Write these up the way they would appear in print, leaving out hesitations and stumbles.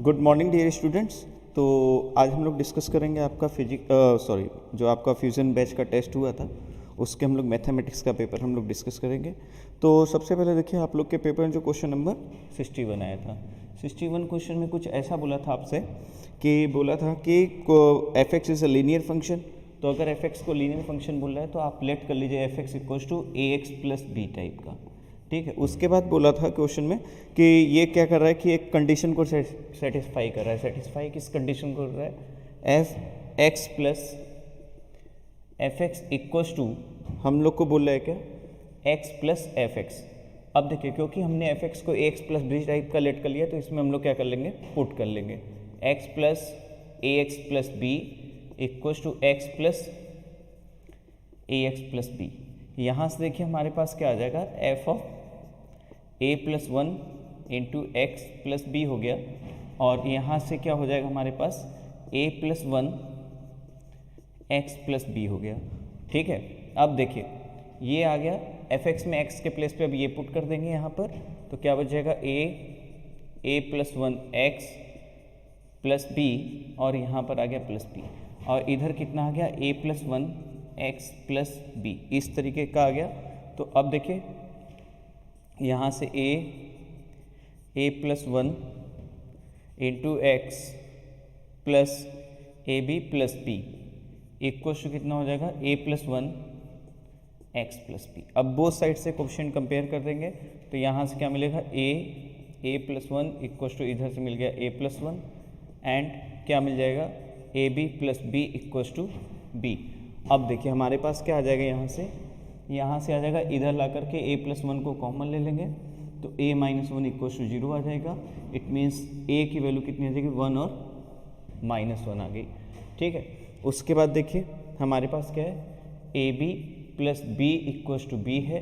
Good morning dear students. तो आज हम लोग डिस्कस करेंगे आपका जो आपका फ्यूज़न बैच का टेस्ट हुआ था उसके हम लोग मैथमेटिक्स का पेपर हम लोग डिस्कस करेंगे। तो सबसे पहले देखिए आप लोग के पेपर में जो क्वेश्चन नंबर 61 आया था। 61 क्वेश्चन में कुछ ऐसा बोला था आपसे कि F X is a linear function. तो अगर एफ एक्स को लीनियर फंक्शन बोल रहा है तो आप लेट कर लीजिए F X equals to A X plus B type का, ठीक है। उसके बाद बोला था क्वेश्चन में कि ये क्या कर रहा है कि एक कंडीशन को सेटिस्फाई कर रहा है। सेटिस्फाई किस कंडीशन को कर रहा है? F X plus F X equals to हम लोग को बोल रहा है क्या? X plus F X. अब देखिए क्योंकि हमने एफ एक्स को A X plus B type का लेट कर लिया तो इसमें हम लोग क्या कर लेंगे? पुट कर लेंगे X plus A X plus B equals to X plus A X plus B. यहाँ से देखिए हमारे पास क्या आ जाएगा? F of A plus one into X plus B हो गया, और यहाँ से क्या हो जाएगा हमारे पास? A plus one X plus B हो गया, ठीक है। अब देखिए ये आ गया एफ एक्स में एक्स के प्लेस पे अब ये पुट कर देंगे यहाँ पर, तो क्या बच जाएगा? A plus one X plus B, और यहाँ पर आ गया प्लस बी, और इधर कितना आ गया? A plus one X plus B, इस तरीके का आ गया। तो अब देखिए यहाँ से A plus one into X plus A B plus B equal to कितना हो जाएगा? A plus one X plus B. अब बोथ साइड से कोफिशिएंट कंपेयर कर देंगे तो यहाँ से क्या मिलेगा? A plus one equal to इधर से मिल गया ए प्लस वन, एंड क्या मिल जाएगा? A B plus B equal to B. अब देखिए हमारे पास क्या आ जाएगा? यहाँ से आ जाएगा, इधर ला करके ए प्लस वन को कॉमन ले लेंगे तो A minus one equal to zero आ जाएगा। इट मीन्स ए की वैल्यू कितनी आ जाएगी? वन और माइनस वन आ गई, ठीक है। उसके बाद देखिए हमारे पास क्या है? A B plus B equals to B है,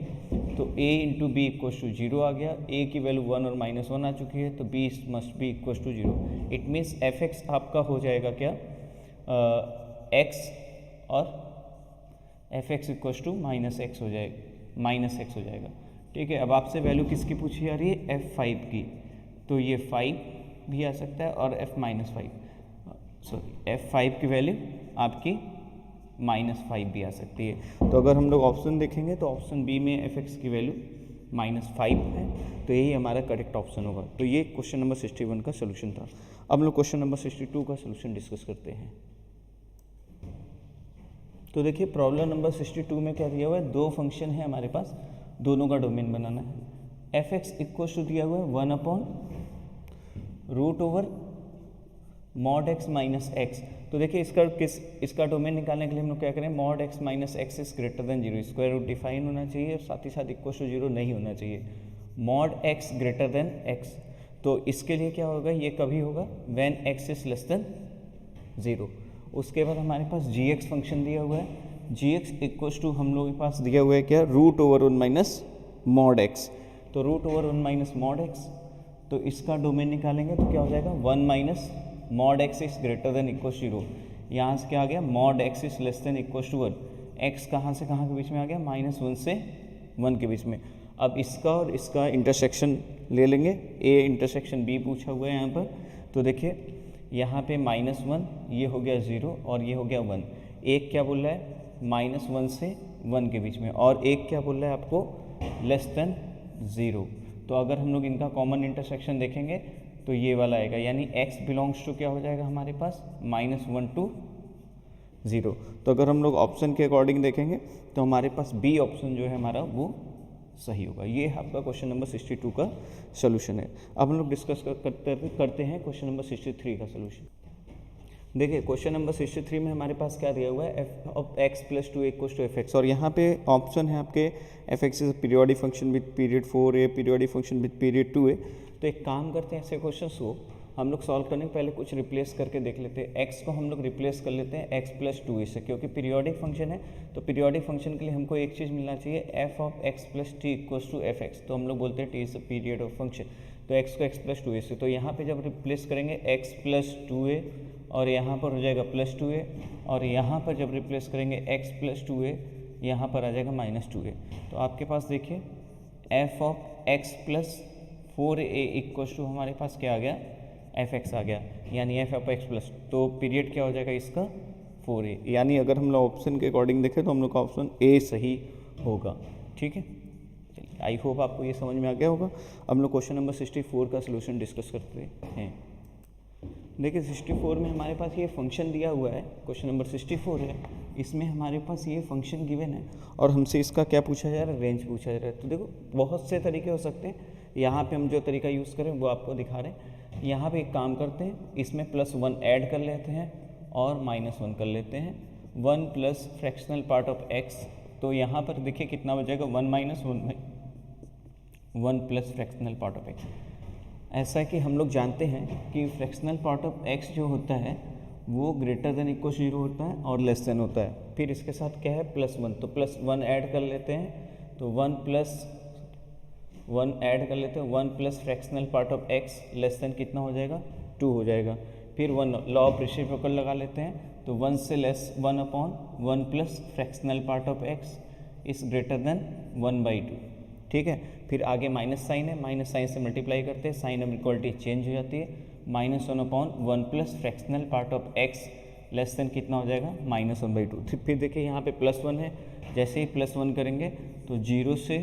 तो A into B equals to zero आ गया। ए की वैल्यू वन और माइनस वन आ चुकी है तो B must be equals to zero. It means F X आपका हो जाएगा क्या? एक्स, और F X equals to minus X हो जाएगा, ठीक है। अब आपसे वैल्यू किसकी पूछी जा रही है? एफ फाइव की, तो ये फाइव भी आ सकता है और F minus five, sorry F five की वैल्यू आपकी माइनस फाइव भी आ सकती है। तो अगर हम लोग ऑप्शन देखेंगे तो ऑप्शन बी में एफ एक्स की वैल्यू माइनस फाइव है, तो यही हमारा करेक्ट ऑप्शन होगा। तो ये क्वेश्चन नंबर 61 का सोल्यूशन था। अब हम लोग क्वेश्चन नंबर 62 का सोल्यूशन डिस्कस करते हैं। तो देखिए प्रॉब्लम नंबर 62 में क्या दिया हुआ है? दो फंक्शन है हमारे पास, दोनों का डोमेन बनाना है। एफ एक्स इक्वल टू दिया हुआ है one upon root over mod x minus X. तो देखिए इसका डोमेन निकालने के लिए हम लोग क्या करें? Mod x minus X is greater than zero, square root define होना चाहिए और साथ ही साथ इक्वल टू जीरो नहीं होना चाहिए। Mod X greater then x, तो इसके लिए क्या होगा? ये कभी होगा when x is less than zero. उसके बाद हमारे पास जी एक्स फंक्शन दिया हुआ है। जी एक्स इक्वल्स टू हम लोगों के पास दिया हुआ है क्या? Root over one minus mod x. तो root over one minus mod x, तो इसका डोमेन निकालेंगे तो क्या हो जाएगा? One minus mod x is greater than equal zero. यहाँ से क्या आ गया? Mod x is less than equal to one. X कहाँ से कहाँ के बीच में आ गया? माइनस वन से वन के बीच में। अब इसका और इसका इंटरसेक्शन ले लेंगे, ए इंटरसेक्शन बी पूछा हुआ है यहाँ पर। तो देखिए यहाँ पे माइनस वन, ये हो गया ज़ीरो और ये हो गया वन। एक क्या बोल रहा है? माइनस वन से वन के बीच में, और एक क्या बोल रहा है आपको? Less than zero. तो अगर हम लोग इनका कॉमन इंटरसेक्शन देखेंगे तो ये वाला आएगा, यानी x बिलोंग्स टू क्या हो जाएगा हमारे पास? Minus one to zero. तो अगर हम लोग ऑप्शन के अकॉर्डिंग देखेंगे तो हमारे पास बी ऑप्शन जो है हमारा वो सही होगा। ये आपका क्वेश्चन नंबर 62 का सोल्यूशन है। अब हम लोग डिस्कस करते हैं क्वेश्चन नंबर 63 का सोल्यूशन। देखिए क्वेश्चन नंबर 63 में हमारे पास क्या दिया हुआ है? F of X plus two equals to F X, और यहाँ पे ऑप्शन है आपके F X is periodic function with period 4a, periodic function with period 2a। तो एक काम करते हैं, ऐसे क्वेश्चन को हम लोग सॉल्व करने के पहले कुछ रिप्लेस करके देख लेते हैं। एक्स को हम लोग रिप्लेस कर लेते हैं एक्स प्लस टू ए से, क्योंकि पीरियोडिक फंक्शन है तो पीरियोडिक फंक्शन के लिए हमको एक चीज़ मिलना चाहिए, F of X plus T equals to F X. तो हम लोग बोलते हैं T is the period of function, तो एक्स को एक्स प्लस टू ए से। तो यहाँ पे जब रिप्लेस करेंगे एक्स प्लस टू ए, और यहाँ पर हो जाएगा प्लस टू ए, और यहाँ पर जब रिप्लेस करेंगे एक्स प्लस टू ए, यहाँ पर आ जाएगा माइनस टू ए। तो आपके पास देखिए F of X plus 4a equals to हमारे पास क्या आ गया? एफ एक्स आ गया, यानी एफ ऑफ एक्स प्लस, तो पीरियड क्या हो जाएगा इसका 4a, यानी अगर हम लोग ऑप्शन के अकॉर्डिंग देखें तो हम लोग का ऑप्शन ए सही होगा। ठीक है, चलिए आई होप आपको ये समझ में आ गया होगा। अब हम लोग क्वेश्चन नंबर 64 का सोल्यूशन डिस्कस करते हैं। देखिए 64 में हमारे पास ये फंक्शन दिया हुआ है, क्वेश्चन नंबर 64 है, इसमें हमारे पास ये फंक्शन गिवन है और हमसे इसका क्या पूछा जा रहा है, रेंज पूछा जा रहा है। तो देखो बहुत से तरीके हो सकते हैं, यहाँ पे हम जो तरीका यूज़ करें वो आपको दिखा रहे हैं। यहाँ पे एक काम करते हैं, इसमें +1 ऐड कर लेते हैं और -1 कर लेते हैं, 1 plus fractional part of x, तो यहाँ पर देखिए कितना बचेगा 1 - 1 में 1 plus fractional part of x। ऐसा है कि हम लोग जानते हैं कि फ्रैक्शनल पार्ट ऑफ x जो होता है वो ग्रेटर देन इक्वल 0 होता है और लेस देन होता है। फिर इसके साथ क्या है +1, तो +1 ऐड कर लेते हैं, तो 1 + 1 ऐड कर लेते हैं, 1 plus fractional part of x less then कितना हो जाएगा 2 हो जाएगा। फिर 1 लॉ ऑफ रेसिप्रोकल लगा लेते हैं, तो 1 से less 1/1 plus fractional part of x is greater then 1/2। ठीक है, फिर आगे माइनस साइन है, माइनस साइन से मल्टीप्लाई करते हैं, साइन ऑफ इक्वलिटी चेंज हो जाती है, -1/1 plus fractional part of x less then कितना हो जाएगा -1/2। फिर देखिए यहाँ पे +1 है, जैसे ही +1 करेंगे तो 0 से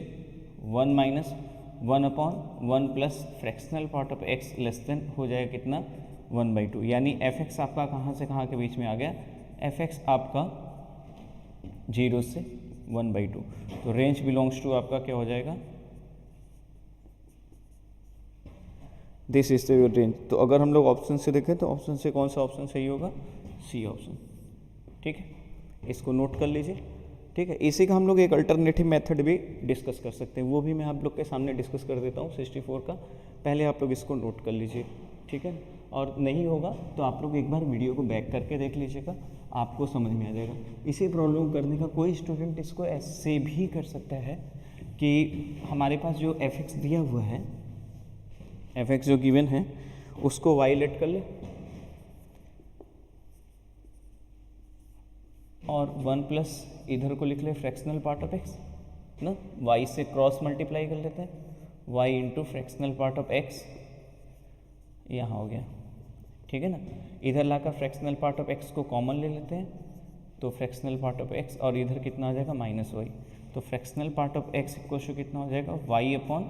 1 - 1/1 plus fractional part of x less then हो जाएगा कितना 1/2, यानी f(x) आपका कहाँ से कहाँ के बीच में आ गया, f(x) आपका 0 से 1/2, तो रेंज बिलोंग्स टू आपका क्या हो जाएगा, दिस इज द रेंज। तो अगर हम लोग ऑप्शन से देखें तो ऑप्शन से कौन सा ऑप्शन सही होगा, सी ऑप्शन। ठीक है, इसको नोट कर लीजिए। ठीक है, इसी का हम लोग एक अल्टरनेटिव मेथड भी डिस्कस कर सकते हैं, वो भी मैं आप लोग के सामने डिस्कस कर देता हूँ 64 का, पहले आप लोग इसको नोट कर लीजिए। ठीक है, और नहीं होगा तो आप लोग एक बार वीडियो को बैक करके देख लीजिएगा, आपको समझ में आ जाएगा। इसी प्रॉब्लम करने का कोई स्टूडेंट इसको ऐसे भी कर सकता है कि हमारे पास जो f(x) दिया हुआ है, f(x) जो गिवन है उसको y लेट कर ले और 1 प्लस इधर को लिख ले फ्रैक्शनल पार्ट ऑफ x ना, y से क्रॉस मल्टीप्लाई कर लेते हैं, y into fractional part of x यहाँ हो गया। ठीक है ना, इधर लाकर फ्रैक्शनल पार्ट ऑफ x को कॉमन ले लेते हैं, तो फ्रैक्शनल पार्ट ऑफ x और इधर कितना आ जाएगा -y, तो fractional part of x equal to कितना हो जाएगा y/1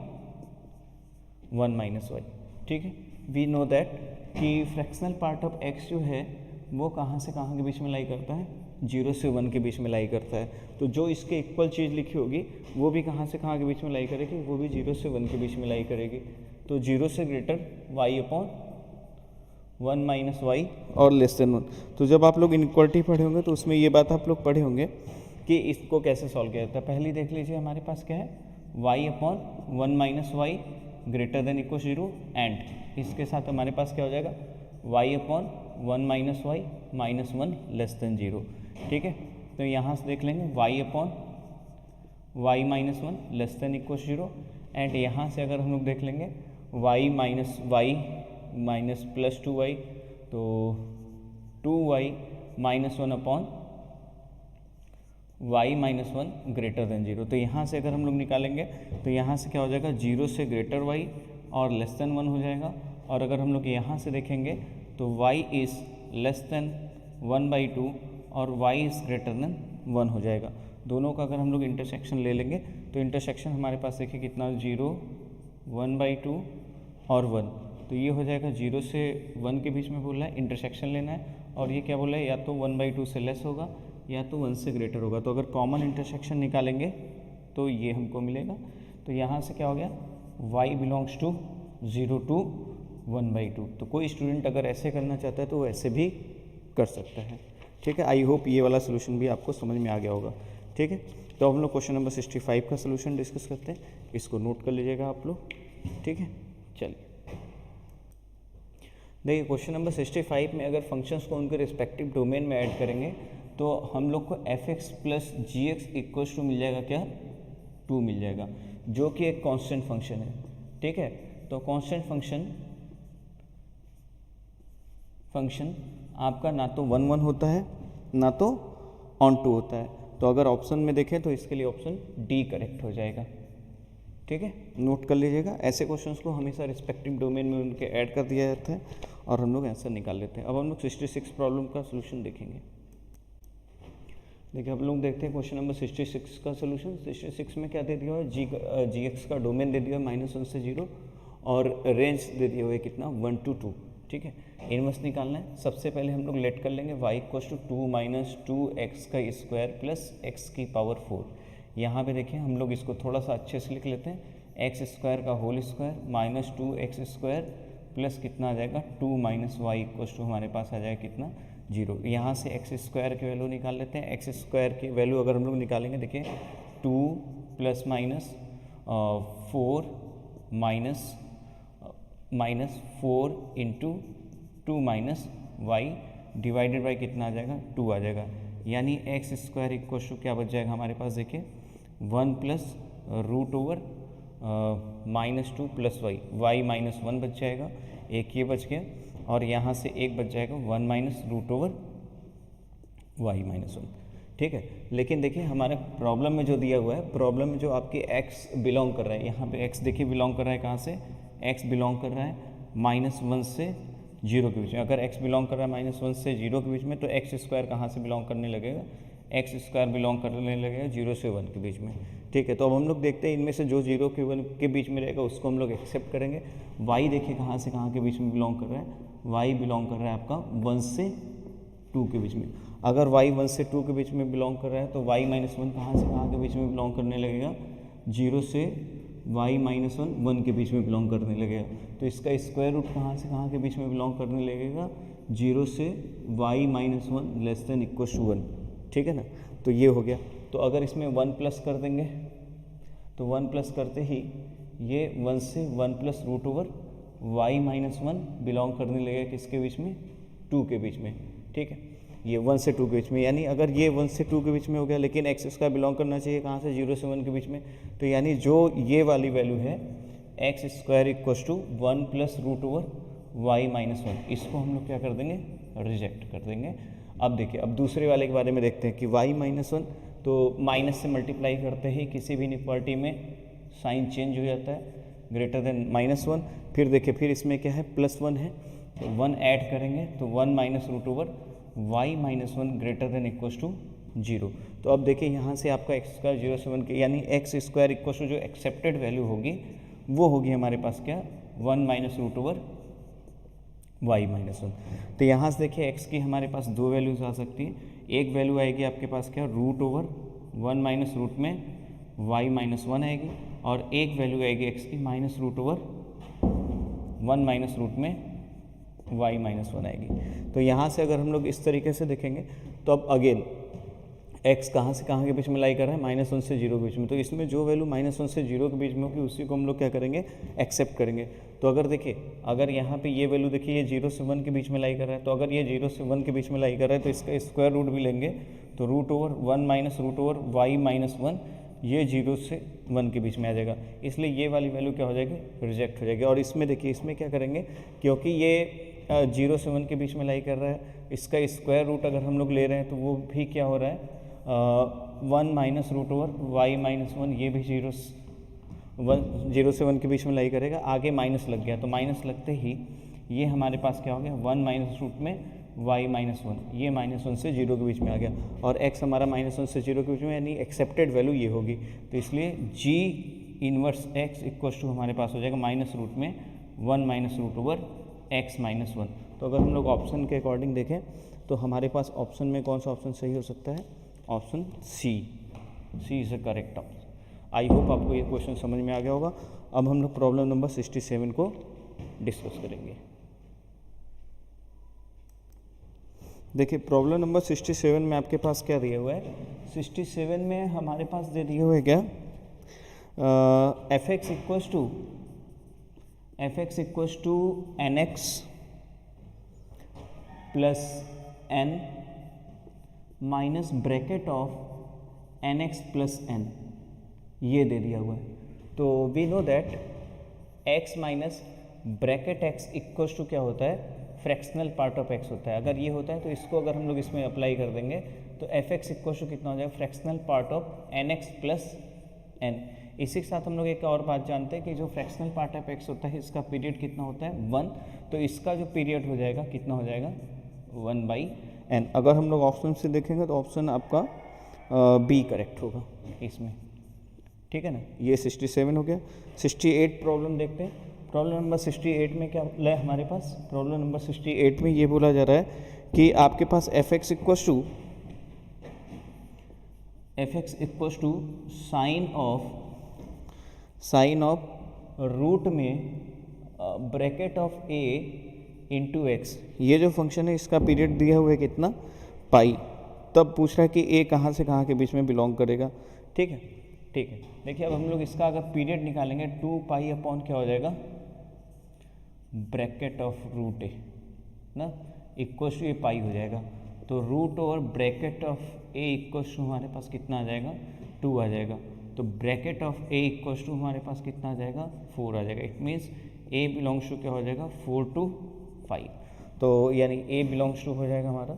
- y। ठीक है, वी नो दैट कि फ्रैक्शनल पार्ट ऑफ x जो है वो कहाँ से कहाँ के बीच में लाई करता है, 0 से 1 के बीच में लाई करता है, तो जो इसके इक्वल चीज़ लिखी होगी वो भी कहाँ से कहाँ के बीच में लाई करेगी, वो भी 0 से 1 के बीच में लाई करेगी, तो 0 से ग्रेटर y/1 - y और लेस देन 1। तो जब आप लोग इनइक्वालिटी पढ़े होंगे तो उसमें ये बात आप लोग पढ़े होंगे कि इसको कैसे सॉल्व किया जाता है। पहले देख लीजिए हमारे पास क्या है, y/1 - y greater than equal 0 and इसके साथ हमारे पास क्या हो जाएगा y/1 - y -1 लेस देन 0। ठीक है, तो यहाँ से देख लेंगे y/y -1 less than equal 0 and यहाँ से अगर हम लोग देख लेंगे y - +2y, तो 2y -1/y -1 ग्रेटर देन 0। तो यहाँ से अगर हम लोग निकालेंगे तो यहाँ से क्या हो जाएगा 0 से ग्रेटर y और लेस देन 1 हो जाएगा, और अगर हम लोग यहाँ से देखेंगे तो y इज़ लेस देन 1/2 और y इज़ ग्रेटर देन 1 हो जाएगा। दोनों का अगर हम लोग इंटरसेक्शन ले लेंगे तो इंटरसेक्शन हमारे पास देखिए कितना 0, 1/2 और 1, तो ये हो जाएगा 0 से 1 के बीच में बोला है, इंटरसेक्शन लेना है, और ये क्या बोला है या तो 1/2 से लेस होगा या तो 1 से ग्रेटर होगा। तो अगर कॉमन इंटरसेक्शन निकालेंगे तो ये हमको मिलेगा, तो यहाँ से क्या हो गया y बिलोंग्स टू 0 to 1/2। तो कोई स्टूडेंट अगर ऐसे करना चाहता है तो वो ऐसे भी कर सकता है। ठीक है, आई होप ये वाला सोल्यूशन भी आपको समझ में आ गया होगा। ठीक है, तो हम लोग क्वेश्चन नंबर 65 का सोल्यूशन डिस्कस करते हैं, इसको नोट कर लीजिएगा आप लोग। ठीक है, चलिए देखिए क्वेश्चन नंबर 65 में अगर फंक्शंस को उनके रिस्पेक्टिव डोमेन में ऐड करेंगे तो हम लोग को f(x) + gx इक्वल्स टू मिल जाएगा क्या 2 मिल जाएगा, जो कि एक कांस्टेंट फंक्शन है। ठीक है, तो कांस्टेंट फंक्शन आपका ना तो 1 1 होता है ना तो ऑन 2 होता है, तो अगर ऑप्शन में देखें तो इसके लिए ऑप्शन डी करेक्ट हो जाएगा। ठीक है, नोट कर लीजिएगा, ऐसे क्वेश्चंस को हमेशा रिस्पेक्टिव डोमेन में उनके ऐड कर दिया जाता है और हम लोग आंसर निकाल लेते हैं। अब हम लोग 66 प्रॉब्लम का सोल्यूशन देखेंगे। देखिए हम लोग देखते हैं क्वेश्चन नंबर 66 का सोल्यूशन। 66 में क्या दे दिया हुआ है, जी एक्स का डोमेन दे दिया है -1 से 0 और रेंज दे दिया हुआ है कितना 1 to 2। ठीक है, इनवर्स निकालना है। सबसे पहले हम लोग लेट कर लेंगे y = 2 - 2x का स्क्वायर प्लस x की पावर 4। यहाँ पे देखिए हम लोग इसको थोड़ा सा अच्छे से लिख लेते हैं, एक्स स्क्वायर का whole square minus 2x square plus कितना आ जाएगा 2 - y = हमारे पास आ जाएगा कितना 0। यहाँ से एक्स स्क्वायर की वैल्यू निकाल लेते हैं। एक्स स्क्वायर की वैल्यू अगर हम लोग निकालेंगे, देखिए 2 + -4 माइनस 4 × 2 - y डिवाइडेड बाई कितना आ जाएगा 2 आ जाएगा। यानी एक्स स्क्वायर इक्वल टू क्या बच जाएगा हमारे पास, देखिए 1 + -2 + y -1 बच जाएगा, एक ये बच गया और यहाँ से एक बच जाएगा 1 - y -1। ठीक है, लेकिन देखिए हमारे प्रॉब्लम में जो दिया हुआ है, प्रॉब्लम में जो आपके x बिलोंग कर रहा है, यहाँ पे x देखिए बिलोंग कर रहा है कहाँ से, x बिलोंग कर रहा है -1 से 0 के बीच में। अगर x बिलोंग कर रहा है -1 से 0 के बीच में, तो एक्स स्क्वायर कहाँ से बिलोंग करने लगेगा, एक्स स्क्वायर बिलोंग करने लगेगा 0 से 1 के बीच में। ठीक है, तो अब हम लोग देखते हैं इनमें से जो 0 के 1 के बीच में रहेगा उसको हम लोग एक्सेप्ट करेंगे। y देखिए कहाँ से कहाँ के बीच में बिलोंग कर रहा है, y बिलोंग कर रहा है आपका 1 से 2 के बीच में। अगर y 1 से 2 के बीच में बिलोंग कर रहा है तो y -1 कहाँ से कहाँ के बीच में बिलोंग करने लगेगा, 0 से y - 1 के बीच में बिलोंग करने लगेगा। तो इसका स्क्वायर रूट कहाँ से कहाँ के बीच में बिलोंग करने लगेगा, 0 से y - 1 < 1। ठीक है ना, तो ये हो गया। तो अगर इसमें 1 प्लस कर देंगे तो 1 प्लस करते ही ये 1 से 1 + y -1 बिलोंग करने लगेगा किसके बीच में, 2 के बीच में। ठीक है, ये 1 से 2 के बीच में, यानी अगर ये 1 से 2 के बीच में हो गया, लेकिन एक्स स्क्वायर बिलोंग करना चाहिए कहाँ से, 0 से 1 के बीच में। तो यानी जो ये वाली वैल्यू है X square equal to 1 + y -1, इसको हम लोग क्या कर देंगे, रिजेक्ट कर देंगे। अब देखिए, अब दूसरे वाले के बारे में देखते हैं कि y -1, तो माइनस से मल्टीप्लाई करते ही किसी भी इनइक्वालिटी में साइन चेंज हो जाता है, ग्रेटर देन -1। फिर देखिए फिर इसमें क्या है, +1 है, तो 1 ऐड करेंगे तो 1 - y -1 greater than equal to 0। तो अब देखिए यहाँ से आपका एक्स स्क्वायर 0 से 1 के, यानी एक्स स्क्वायर इक्वल टू जो एक्सेप्टेड वैल्यू होगी वो होगी हमारे पास क्या, 1 - y -1। तो यहाँ से देखिए x की हमारे पास दो वैल्यूज आ सकती है। एक वैल्यू आएगी आपके पास क्या, √1 माइनस रूट में y -1 आएगी, और एक वैल्यू आएगी x की -√1 माइनस रूट में y -1 आएगी। तो यहाँ से अगर हम लोग इस तरीके से देखेंगे तो अब अगेन x कहाँ से कहाँ के बीच में लाई कर रहा है, -1 से 0 के बीच में। तो इसमें जो वैल्यू -1 से 0 के बीच में होगी उसी को हम लोग क्या करेंगे, एक्सेप्ट करेंगे। तो अगर देखिए, अगर यहाँ पे ये वैल्यू देखिए ये 0 से 1 के बीच में लाई कर रहा है, तो अगर ये 0 से 1 के बीच में लाई कर रहा है तो इसका स्क्वायर रूट भी लेंगे, तो √1 माइनस √y -1 ये 0 से 1 के बीच में आ जाएगा। इसलिए ये वाली वैल्यू क्या हो जाएगी, रिजेक्ट हो जाएगी। और इसमें देखिए, इसमें क्या करेंगे, क्योंकि ये 0 से 1 के बीच में लाई कर रहा है, इसका स्क्वायर रूट अगर हम लोग ले रहे हैं तो वो भी क्या हो रहा है, 1 माइनस √y -1 ये भी 0 से 1 के बीच में लाई करेगा। आगे माइनस लग गया, तो माइनस लगते ही ये हमारे पास क्या हो गया, 1 माइनस रूट में y -1, ये -1 से 0 के बीच में आ गया, और x हमारा -1 से 0 के बीच में, यानी एक्सेप्टेड वैल्यू ये होगी। तो इसलिए g inverse x equal to हमारे पास हो जाएगा माइनस रूट में 1 माइनस √x -1। तो अगर हम लोग ऑप्शन के अकॉर्डिंग देखें तो हमारे पास ऑप्शन में कौन सा ऑप्शन सही हो सकता है, option C is a correct option. I hope आपको ये क्वेश्चन समझ में आ गया होगा। अब हम लोग प्रॉब्लम नंबर 67 को डिस्कस करेंगे। देखिए प्रॉब्लम नंबर 67 में आपके पास क्या दिया हुआ है, 67 में हमारे पास दे दिया हुआ है क्या, f(x) equals to nx plus n minus bracket of nx plus n, ये दे दिया हुआ है। तो we know that x minus bracket x equals to क्या होता है, फ्रैक्शनल पार्ट ऑफ x होता है। अगर ये होता है तो इसको अगर हम लोग इसमें अप्लाई कर देंगे तो f(x) इक्वल्स टू कितना हो जाएगा, fractional part of nx plus n। इसी के साथ हम लोग एक और बात जानते हैं कि जो फ्रैक्शनल पार्ट ऑफ एक्स होता है इसका पीरियड कितना होता है 1, तो इसका जो पीरियड हो जाएगा कितना हो जाएगा 1/n। अगर हम लोग ऑप्शन से देखेंगे तो ऑप्शन आपका बी करेक्ट होगा इसमें, ठीक है ना। ये 67 हो गया। 68 प्रॉब्लम देखते हैं। प्रॉब्लम नंबर 68 में क्या है हमारे पास, प्रॉब्लम नंबर 68 में ये बोला जा रहा है कि आपके पास F X equals to sine of root में bracket of A into X. ये जो फंक्शन है इसका पीरियड दिया हुआ है कितना पाई। तब पूछ रहा है कि ए कहाँ से कहाँ के बीच में बिलोंग करेगा, ठीक है। ठीक है, देखिए अब हम लोग इसका अगर पीरियड निकालेंगे 2 अपॉन क्या हो जाएगा ब्रैकेट ऑफ रूट ए ना इक्वल टू ए पाई हो जाएगा। तो root over bracket of A equal to हमारे पास कितना आ जाएगा 2 आ जाएगा। तो bracket of A equal to हमारे पास कितना आ जाएगा 4 आ जाएगा। It means A belongs to क्या हो जाएगा 4 to 5। तो यानी ए बिलोंग्स टू हो जाएगा हमारा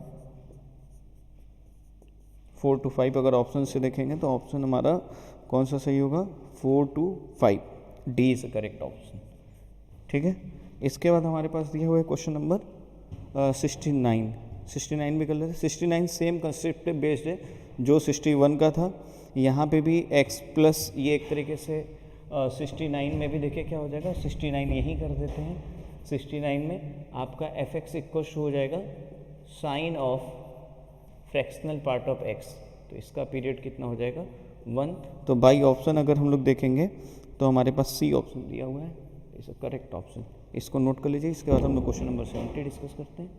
4 to 5। अगर ऑप्शन से देखेंगे तो ऑप्शन हमारा कौन सा सही होगा 4 to 5, D is correct option, ठीक है। इसके बाद हमारे पास दिया हुआ है क्वेश्चन नंबर 69 भी कर लेते हैं। 69 सेम कंसेप्ट पे बेस्ड है जो 61 का था। यहाँ पे भी x प्लस ये एक तरीके से 69 में भी देखिए क्या हो जाएगा 69 यही कर देते हैं। 69 में आपका एफ एक्स इक्वल हो जाएगा sine of fractional part of x। तो इसका पीरियड कितना हो जाएगा 1। तो बाई ऑप्शन अगर हम लोग देखेंगे तो हमारे पास सी ऑप्शन दिया हुआ है, इस करेक्ट ऑप्शन, इसको नोट कर लीजिए। इसके बाद हम लोग क्वेश्चन नंबर 70 डिस्कस करते हैं।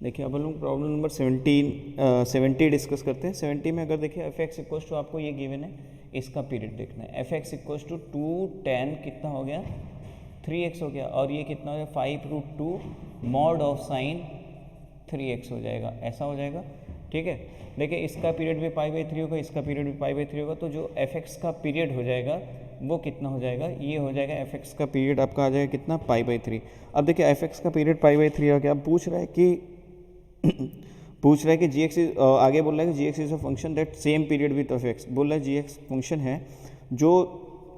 देखिए अब हम लोग प्रॉब्लम नंबर 70 डिस्कस करते हैं। 70 में अगर देखिए एफ एक्स इक्वल टू आपको ये गिवन है, इसका पीरियड देखना है। F x equal to 2 tan कितना हो गया 3x हो गया, और ये कितना हो गया 5√2 मॉड ऑफ साइन 3x हो जाएगा, ऐसा हो जाएगा, ठीक है। देखिए इसका पीरियड भी π/3 होगा, इसका पीरियड भी π/3 होगा। तो जो एफ एक्स का पीरियड हो जाएगा वो कितना हो जाएगा, ये हो जाएगा एफ एक्स का पीरियड आपका आ जाएगा कितना π/3। अब देखिए एफ एक्स का पीरियड π/3 आ गया। अब पूछ रहा है कि जी एक्स आगे बोल रहा है कि G X is a function that same period with F X. बोल रहा है जी एक्स फंक्शन है जो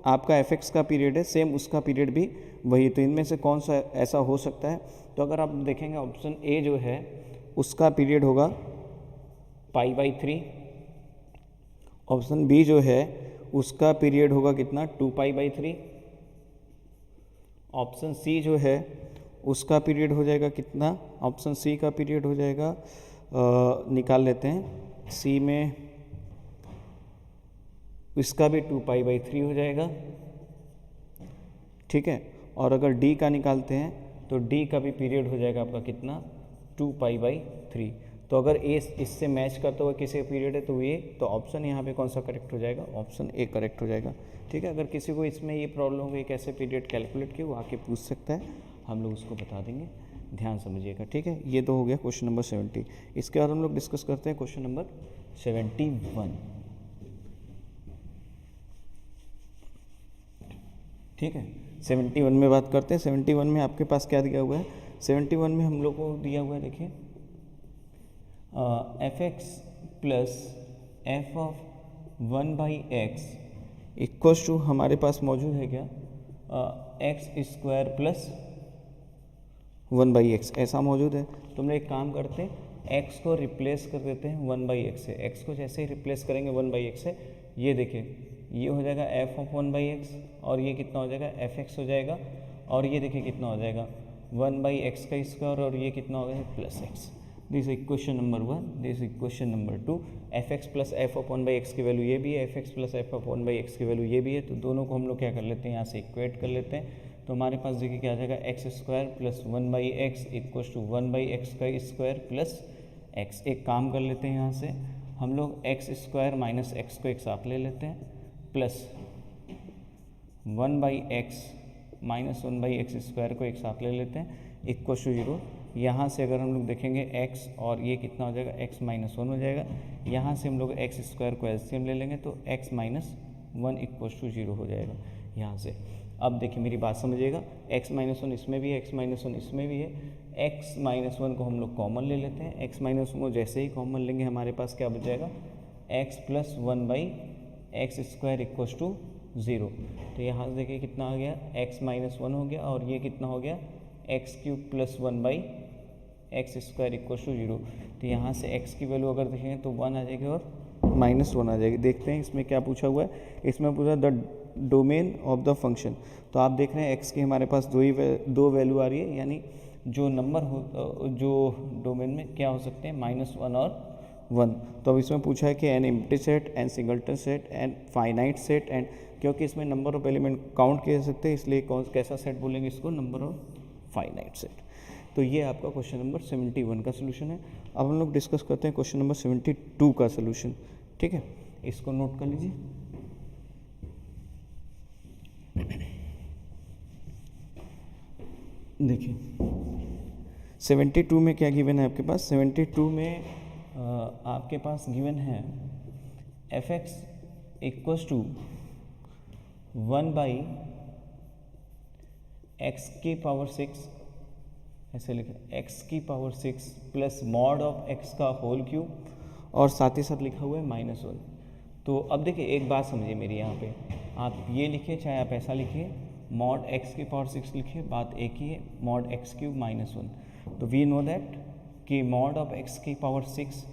आपका एफ एक्स का पीरियड है सेम उसका पीरियड भी वही। तो इनमें से कौन सा ऐसा हो सकता है, तो अगर आप देखेंगे ऑप्शन ए जो है उसका पीरियड होगा π/3। ऑप्शन बी जो है उसका पीरियड होगा कितना 2π/3। ऑप्शन सी जो है उसका पीरियड हो जाएगा कितना, ऑप्शन सी का पीरियड हो जाएगा निकाल लेते हैं। सी में इसका भी 2π/3 हो जाएगा, ठीक है। और अगर डी का निकालते हैं तो डी का भी पीरियड हो जाएगा आपका कितना 2π/3। तो अगर ए इससे मैच करता हुआ किसी का पीरियड है तो ये, तो ऑप्शन यहाँ पे कौन सा करेक्ट हो जाएगा, ऑप्शन ए करेक्ट हो जाएगा, ठीक है। अगर किसी को इसमें ये प्रॉब्लम हो गई कैसे पीरियड कैलकुलेट किया वो आके पूछ सकता है, हम लोग उसको बता देंगे, ध्यान समझिएगा, ठीक है। ये तो हो गया क्वेश्चन नंबर 70। इसके बाद हम लोग डिस्कस करते हैं क्वेश्चन नंबर 71, ठीक है। 71 में बात करते हैं। 71 में आपके पास क्या दिया हुआ है, 71 में हम लोग को दिया हुआ है देखिए F X plus F of 1/x equals to हमारे पास मौजूद है क्या x² प्लस 1/x, ऐसा मौजूद है। तो हम लोग एक काम करते हैं x को रिप्लेस कर देते हैं 1/x से। x को जैसे ही रिप्लेस करेंगे 1/x से, ये देखिए ये हो जाएगा f ऑफ 1/x, और ये कितना हो जाएगा fx हो जाएगा, और ये देखिए कितना हो जाएगा 1/x का स्क्वायर, और ये कितना हो गया plus x। This equation number 1, this equation number 2। F X plus F of 1/x की वैल्यू ये भी है, F X plus F of 1/x की वैल्यू ये भी है। तो दोनों को हम लोग क्या कर लेते हैं यहाँ से इक्वेट कर लेते हैं। तो हमारे पास देखिए क्या आ जाएगा x² plus 1/x equals to 1/x का स्क्वायर प्लस x। एक काम कर लेते हैं यहाँ से हम लोग x² माइनस x को एक साथ ले लेते हैं, प्लस 1/x माइनस 1/x² को एक साथ ले लेते हैं इक्वल टू 0। यहाँ से अगर हम लोग देखेंगे x, और ये कितना हो जाएगा x माइनस 1 हो जाएगा। यहाँ से हम लोग x² को एलसीएम ले लेंगे तो x माइनस 1 इक्वल टू 0 हो जाएगा यहाँ से। अब देखिए मेरी बात समझिएगा, x माइनस 1 इसमें भी है, x माइनस 1 इसमें भी है। x माइनस 1 को हम लोग कॉमन ले लेते हैं। x माइनस 1 को जैसे ही कॉमन लेंगे हमारे पास क्या बच जाएगा x plus 1/x² equal to 0। तो यहाँ से देखिए कितना आ गया, x माइनस 1 हो गया, और ये कितना हो गया, X cube plus 1 by X square equal to 0। तो यहाँ से x की वैल्यू अगर देखेंगे तो 1 आ जाएगी और -1 आ जाएगी। देखते हैं इसमें क्या पूछा हुआ है, इसमें पूछा the domain of the function. तो आप देख रहे हैं x की हमारे पास दो वैल्यू आ रही है, यानी जो नंबर हो जो डोमेन में क्या हो सकते हैं, -1 और 1। तो अब इसमें पूछा है कि an empty set, an singleton set, an finite set, and क्योंकि इसमें नंबर ऑफ एलिमेंट काउंट किए जा सकते हैं, इसलिए कैसा सेट बोलेंगे इसको, नंबर ऑफ फाइनाइट सेट। तो ये आपका क्वेश्चन नंबर 71 का सोल्यूशन है। अब हम लोग डिस्कस करते हैं क्वेश्चन नंबर 72 का सोल्यूशन। ठीक है, इसको नोट कर लीजिए। देखिए 72 में क्या गिवन है आपके पास, 72 में आपके पास गिवन है f(x) equals to 1 by X की पावर 6, ऐसे लिखा x की power 6 plus mod of x का होल क्यूब, और साथ ही साथ लिखा हुआ है -1। तो अब देखिए एक बात समझिए मेरी, यहाँ पे आप ये लिखिए चाहे आप ऐसा लिखिए, मॉड x की पावर 6 लिखिए, बात एक ही है, मॉड x क्यूब -1। तो वी नो दैट कि मॉड ऑफ x की power 6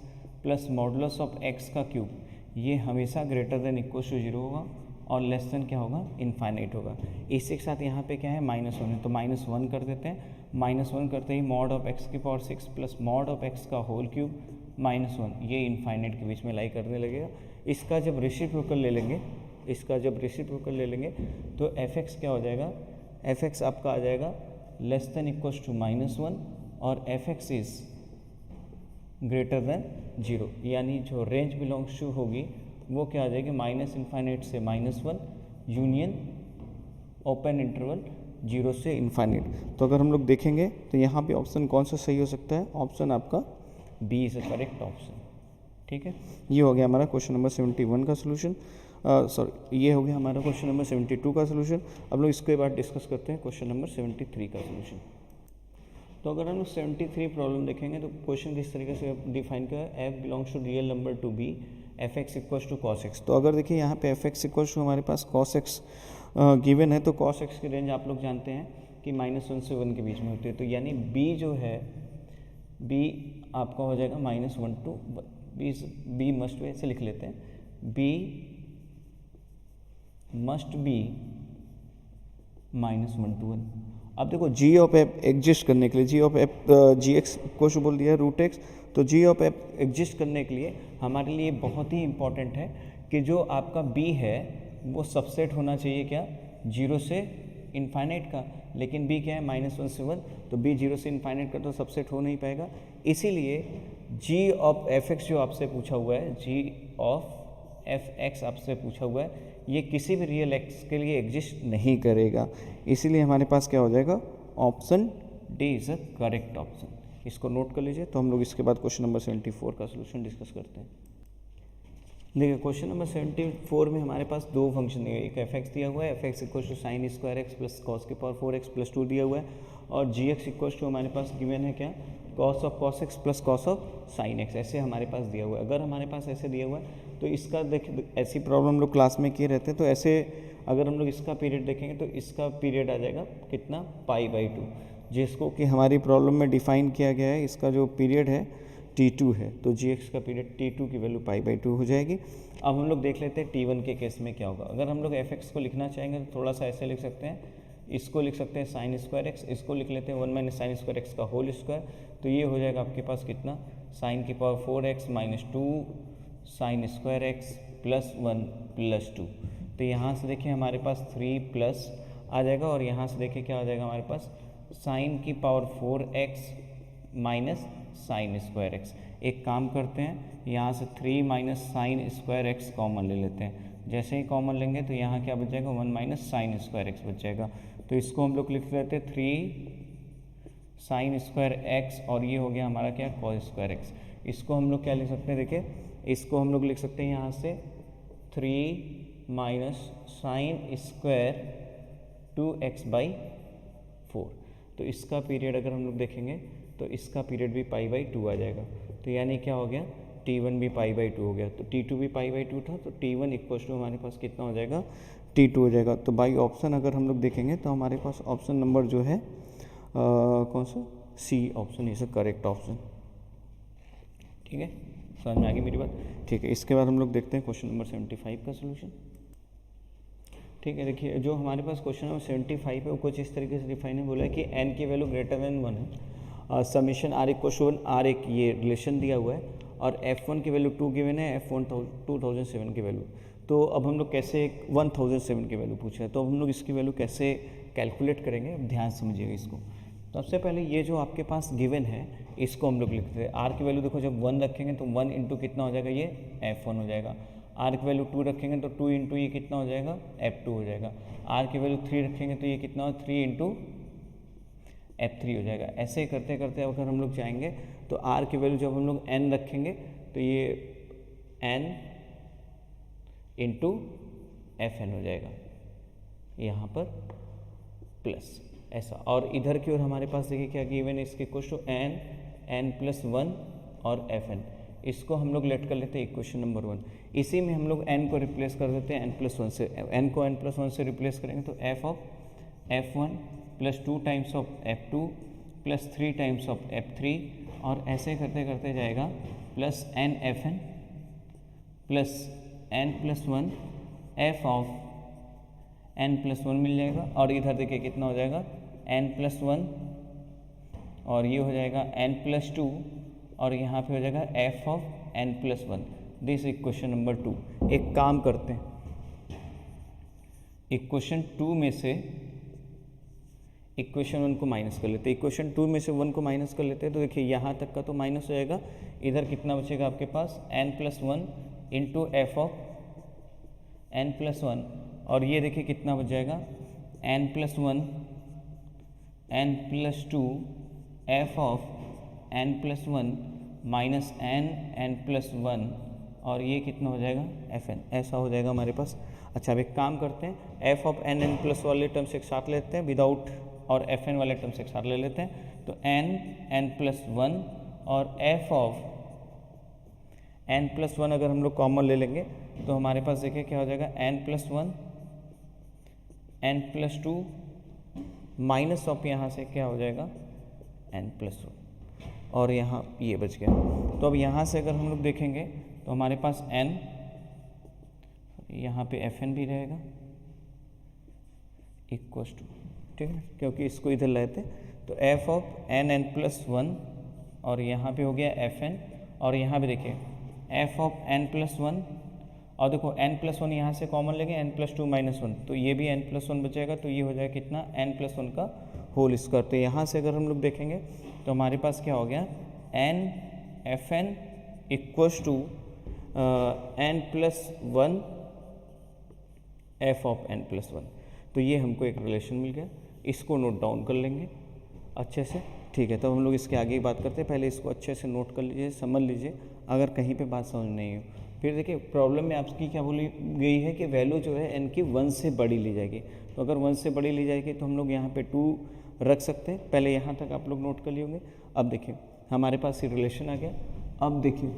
plus modulus of x का क्यूब, ये हमेशा ग्रेटर देन इक्वल टू 0 होगा, और लेस देन क्या होगा, इनफाइनाइट होगा। इसी के साथ यहाँ पे क्या है, -1 है, तो -1 कर देते हैं। -1 करते ही मॉड ऑफ x की power 6 plus mod of x का होल क्यूब -1, ये इनफाइनाइट के बीच में लाई करने लगेगा। इसका जब रेसिप्रोकल ले लेंगे, तो f(x) क्या हो जाएगा, f(x) आपका आ जाएगा लेस देन इक्वल टू -1, और f(x) इज ग्रेटर देन 0, यानी जो रेंज बिलोंग्स टू होगी वो क्या आ जाएगी, -इनफाइनाइट से -1 यूनियन ओपन इंटरवल 0 से इनफाइनाइट। तो अगर हम लोग देखेंगे तो यहाँ पे ऑप्शन कौन सा सही हो सकता है, ऑप्शन आपका B is a correct option. ठीक है, ये हो गया हमारा क्वेश्चन नंबर 71 का सोल्यूशन। ये हो गया हमारा क्वेश्चन नंबर 72 का सोल्यूशन। अब लोग इसके बाद डिस्कस करते हैं क्वेश्चन नंबर 73 का सोल्यूशन। तो अगर हम लोग 73 प्रॉब्लम देखेंगे तो क्वेश्चन किस तरीके से डिफाइन किया है, f belongs to real number to B, f(x) equals to cos x। तो अगर देखिए यहाँ पे f(x) इक्वल्स टू हमारे पास cos x गिवन है, तो cos x की रेंज आप लोग जानते हैं कि -1 से 1 के बीच में होती है। तो यानी b जो है, b आपका हो जाएगा -1 to 1, b मस्ट बी, ऐसे लिख लेते हैं, b मस्ट बी -1 to 1। अब देखो g ऑफ f एग्जिस्ट करने के लिए, g ऑफ f gx को बोल दिया √x, तो g ऑफ f एग्जिस्ट करने के लिए हमारे लिए बहुत ही इंपॉर्टेंट है कि जो आपका b है वो सबसेट होना चाहिए क्या, 0 से इनफाइनाइट का। लेकिन b क्या है, -1 से 1, तो b 0 से इनफाइनाइट का तो सबसेट हो नहीं पाएगा। इसीलिए g ऑफ f(x) जो आपसे पूछा हुआ है, g ऑफ f(x) आपसे पूछा हुआ है, ये किसी भी रियल x के लिए एग्जिस्ट नहीं करेगा। इसीलिए हमारे पास क्या हो जाएगा, option D is a correct option. इसको नोट कर लीजिए। तो हम लोग इसके बाद क्वेश्चन नंबर 74 का सोल्यूशन डिस्कस करते हैं। देखिए क्वेश्चन नंबर 74 में हमारे पास दो फंक्शन है, एक f(x) दिया हुआ है, f(x) equal to sin square X plus cos की पावर 4x प्लस 2 दिया हुआ है, और gx इक्वल टू हमारे पास गिवन है क्या, cos of cos x plus cos of sin x, ऐसे हमारे पास दिया हुआ है। अगर हमारे पास ऐसे दिया हुआ है तो इसका देखिए, ऐसी प्रॉब्लम हम लोग क्लास में किए रहते हैं, तो ऐसे अगर हम लोग इसका पीरियड देखेंगे तो इसका पीरियड आ जाएगा कितना, π/2, जिसको कि हमारी प्रॉब्लम में डिफाइन किया गया है। इसका जो पीरियड है t2 है, तो gx का पीरियड t2 की वैल्यू π/2 हो जाएगी। अब हम लोग देख लेते हैं t1 के केस में क्या होगा। अगर हम लोग f(x) को लिखना चाहेंगे तो थोड़ा सा ऐसे लिख सकते हैं, इसको लिख सकते हैं sin स्क्वायर एक्स, इसको लिख लेते हैं 1 - sin स्क्वायर एक्स का होल स्क्वायर। तो ये हो जाएगा आपके पास कितना, sin की power 4x - 2 sin square X plus 1 plus 2। तो यहाँ से देखिए हमारे पास 3 प्लस आ जाएगा, और यहाँ से देखिए क्या आ जाएगा हमारे पास, sin की power 4x minus sin square x. एक काम करते हैं, यहाँ से 3 - sin स्क्वायर एक्स कॉमन ले लेते हैं। जैसे ही कॉमन लेंगे तो यहाँ क्या बच जाएगा, 1 - sin स्क्वायर एक्स बच जाएगा। तो इसको हम लोग लिख लेते हैं 3 sin स्क्वायर एक्स, और ये हो गया हमारा क्या, cos स्क्वायर एक्स। इसको हम लोग क्या लिख सकते हैं, देखिए इसको हम लोग लिख सकते हैं यहाँ से 3 - sin स्क्वायर 2x/4। तो इसका पीरियड अगर हम लोग देखेंगे तो इसका पीरियड भी π/2 आ जाएगा। तो यानी क्या हो गया, t1 भी π/2 हो गया, तो t2 भी π/2 था, तो t1 इक्वल टू हमारे पास कितना हो जाएगा, T2 हो जाएगा। तो बाई ऑप्शन अगर हम लोग देखेंगे तो हमारे पास ऑप्शन नंबर जो है कौन सा, C option is correct option. ठीक है, समझ में आ गई मेरी बात। ठीक है, इसके बाद हम लोग देखते हैं क्वेश्चन नंबर 75 का सोल्यूशन। ठीक है, देखिए जो हमारे पास क्वेश्चन नंबर 75 है वो कुछ इस तरीके से डिफाइन है, बोला है कि n की वैल्यू ग्रेटर देन 1 है, summation r equal to 1, r एक ये रिलेशन दिया हुआ है, और f1 की वैल्यू 2 गिवन है, f1 2007 की वैल्यू। तो अब हम लोग कैसे 1007 की वैल्यू पूछा है, तो अब हम लोग इसकी वैल्यू कैसे कैलकुलेट करेंगे, अब ध्यान समझिएगा इसको। तो सबसे पहले ये जो आपके पास गिवन है इसको हम लोग लिखते हैं, r की वैल्यू देखो जब 1 रखेंगे तो 1 इंटू कितना हो जाएगा, ये f1 हो जाएगा। r की वैल्यू 2 रखेंगे तो 2 इंटू ये कितना हो जाएगा, f2 हो जाएगा। r की वैल्यू 3 रखेंगे तो ये कितना हो, 3 इंटू f3 हो जाएगा। ऐसे करते करते अगर हम लोग जाएंगे तो r की वैल्यू जब हम लोग n रखेंगे तो ये n इंटू fn हो जाएगा यहाँ पर प्लस ऐसा। और इधर की ओर हमारे पास देखिए क्या गिवन है, इसके इक्वल टू n प्लस 1 और fn। इसको हम लोग लेट कर लेते हैं इक्वेशन नंबर 1। इसी में हम लोग n को रिप्लेस कर देते हैं n प्लस 1 से, n को n प्लस 1 से रिप्लेस करेंगे तो f of f1 plus 2 times of f2 plus 3 times of f3, और ऐसे करते करते जाएगा plus n fn plus n plus 1 f of n plus 1 मिल जाएगा। और इधर देखिए कितना हो जाएगा n प्लस 1, और ये हो जाएगा n प्लस 2, और यहाँ पे हो जाएगा f of n plus 1। This equation number 2। एक काम करते हैं, इक्वेशन 2 में से इक्वेशन 1 को माइनस कर लेते हैं, इक्वेशन 2 में से 1 को माइनस कर लेते हैं। तो देखिए यहाँ तक का तो माइनस हो जाएगा, इधर कितना बचेगा आपके पास n plus 1 into F of n plus 1, और ये देखिए कितना बच जाएगा n plus 1 n plus 2 F of n plus 1 minus n plus 1, और ये कितना हो जाएगा fn, ऐसा हो जाएगा हमारे पास। अच्छा, अब एक काम करते हैं, f ऑफ n प्लस वाले टर्म्स एक साथ लेते हैं विदाउट, और fn वाले टर्म्स एक साथ ले लेते हैं। तो n प्लस 1 और f ऑफ n प्लस 1 अगर हम लोग कॉमन ले लेंगे तो हमारे पास देखिए क्या हो जाएगा n plus 1 n plus 2 minus of यहाँ से क्या हो जाएगा n प्लस 1, और यहाँ ये बच गया। तो अब यहाँ से अगर हम लोग देखेंगे तो हमारे पास n, यहाँ पे fn भी रहेगा इक्वल टू, ठीक है, क्योंकि इसको इधर लेते तो f ऑफ n प्लस 1, और यहाँ पे हो गया fn, और यहाँ पे देखिए f ऑफ n प्लस 1, और देखो n प्लस 1 यहाँ से कॉमन लेंगे n प्लस 2 माइनस 1, तो ये भी n प्लस 1 बचेगा, तो ये हो जाएगा कितना n प्लस 1 का होल स्क्वायर। तो यहाँ से अगर हम लोग देखेंगे तो हमारे पास क्या हो गया n fn equals to n plus 1 f of n plus 1। तो ये हमको एक रिलेशन मिल गया, इसको नोट डाउन कर लेंगे अच्छे से। ठीक है, तब हम लोग इसके आगे ही बात करते हैं, पहले इसको अच्छे से नोट कर लीजिए, समझ लीजिए, अगर कहीं पे बात समझ नहीं हो। फिर देखिए प्रॉब्लम में आपकी क्या बोली गई है कि वैल्यू जो है n की 1 से बड़ी ली जाएगी। तो अगर 1 से बड़ी ली जाएगी तो हम लोग यहाँ पे 2 रख सकते हैं। पहले यहाँ तक आप लोग नोट कर लिए होंगे। अब देखिए हमारे पास ये रिलेशन आ गया। अब देखिए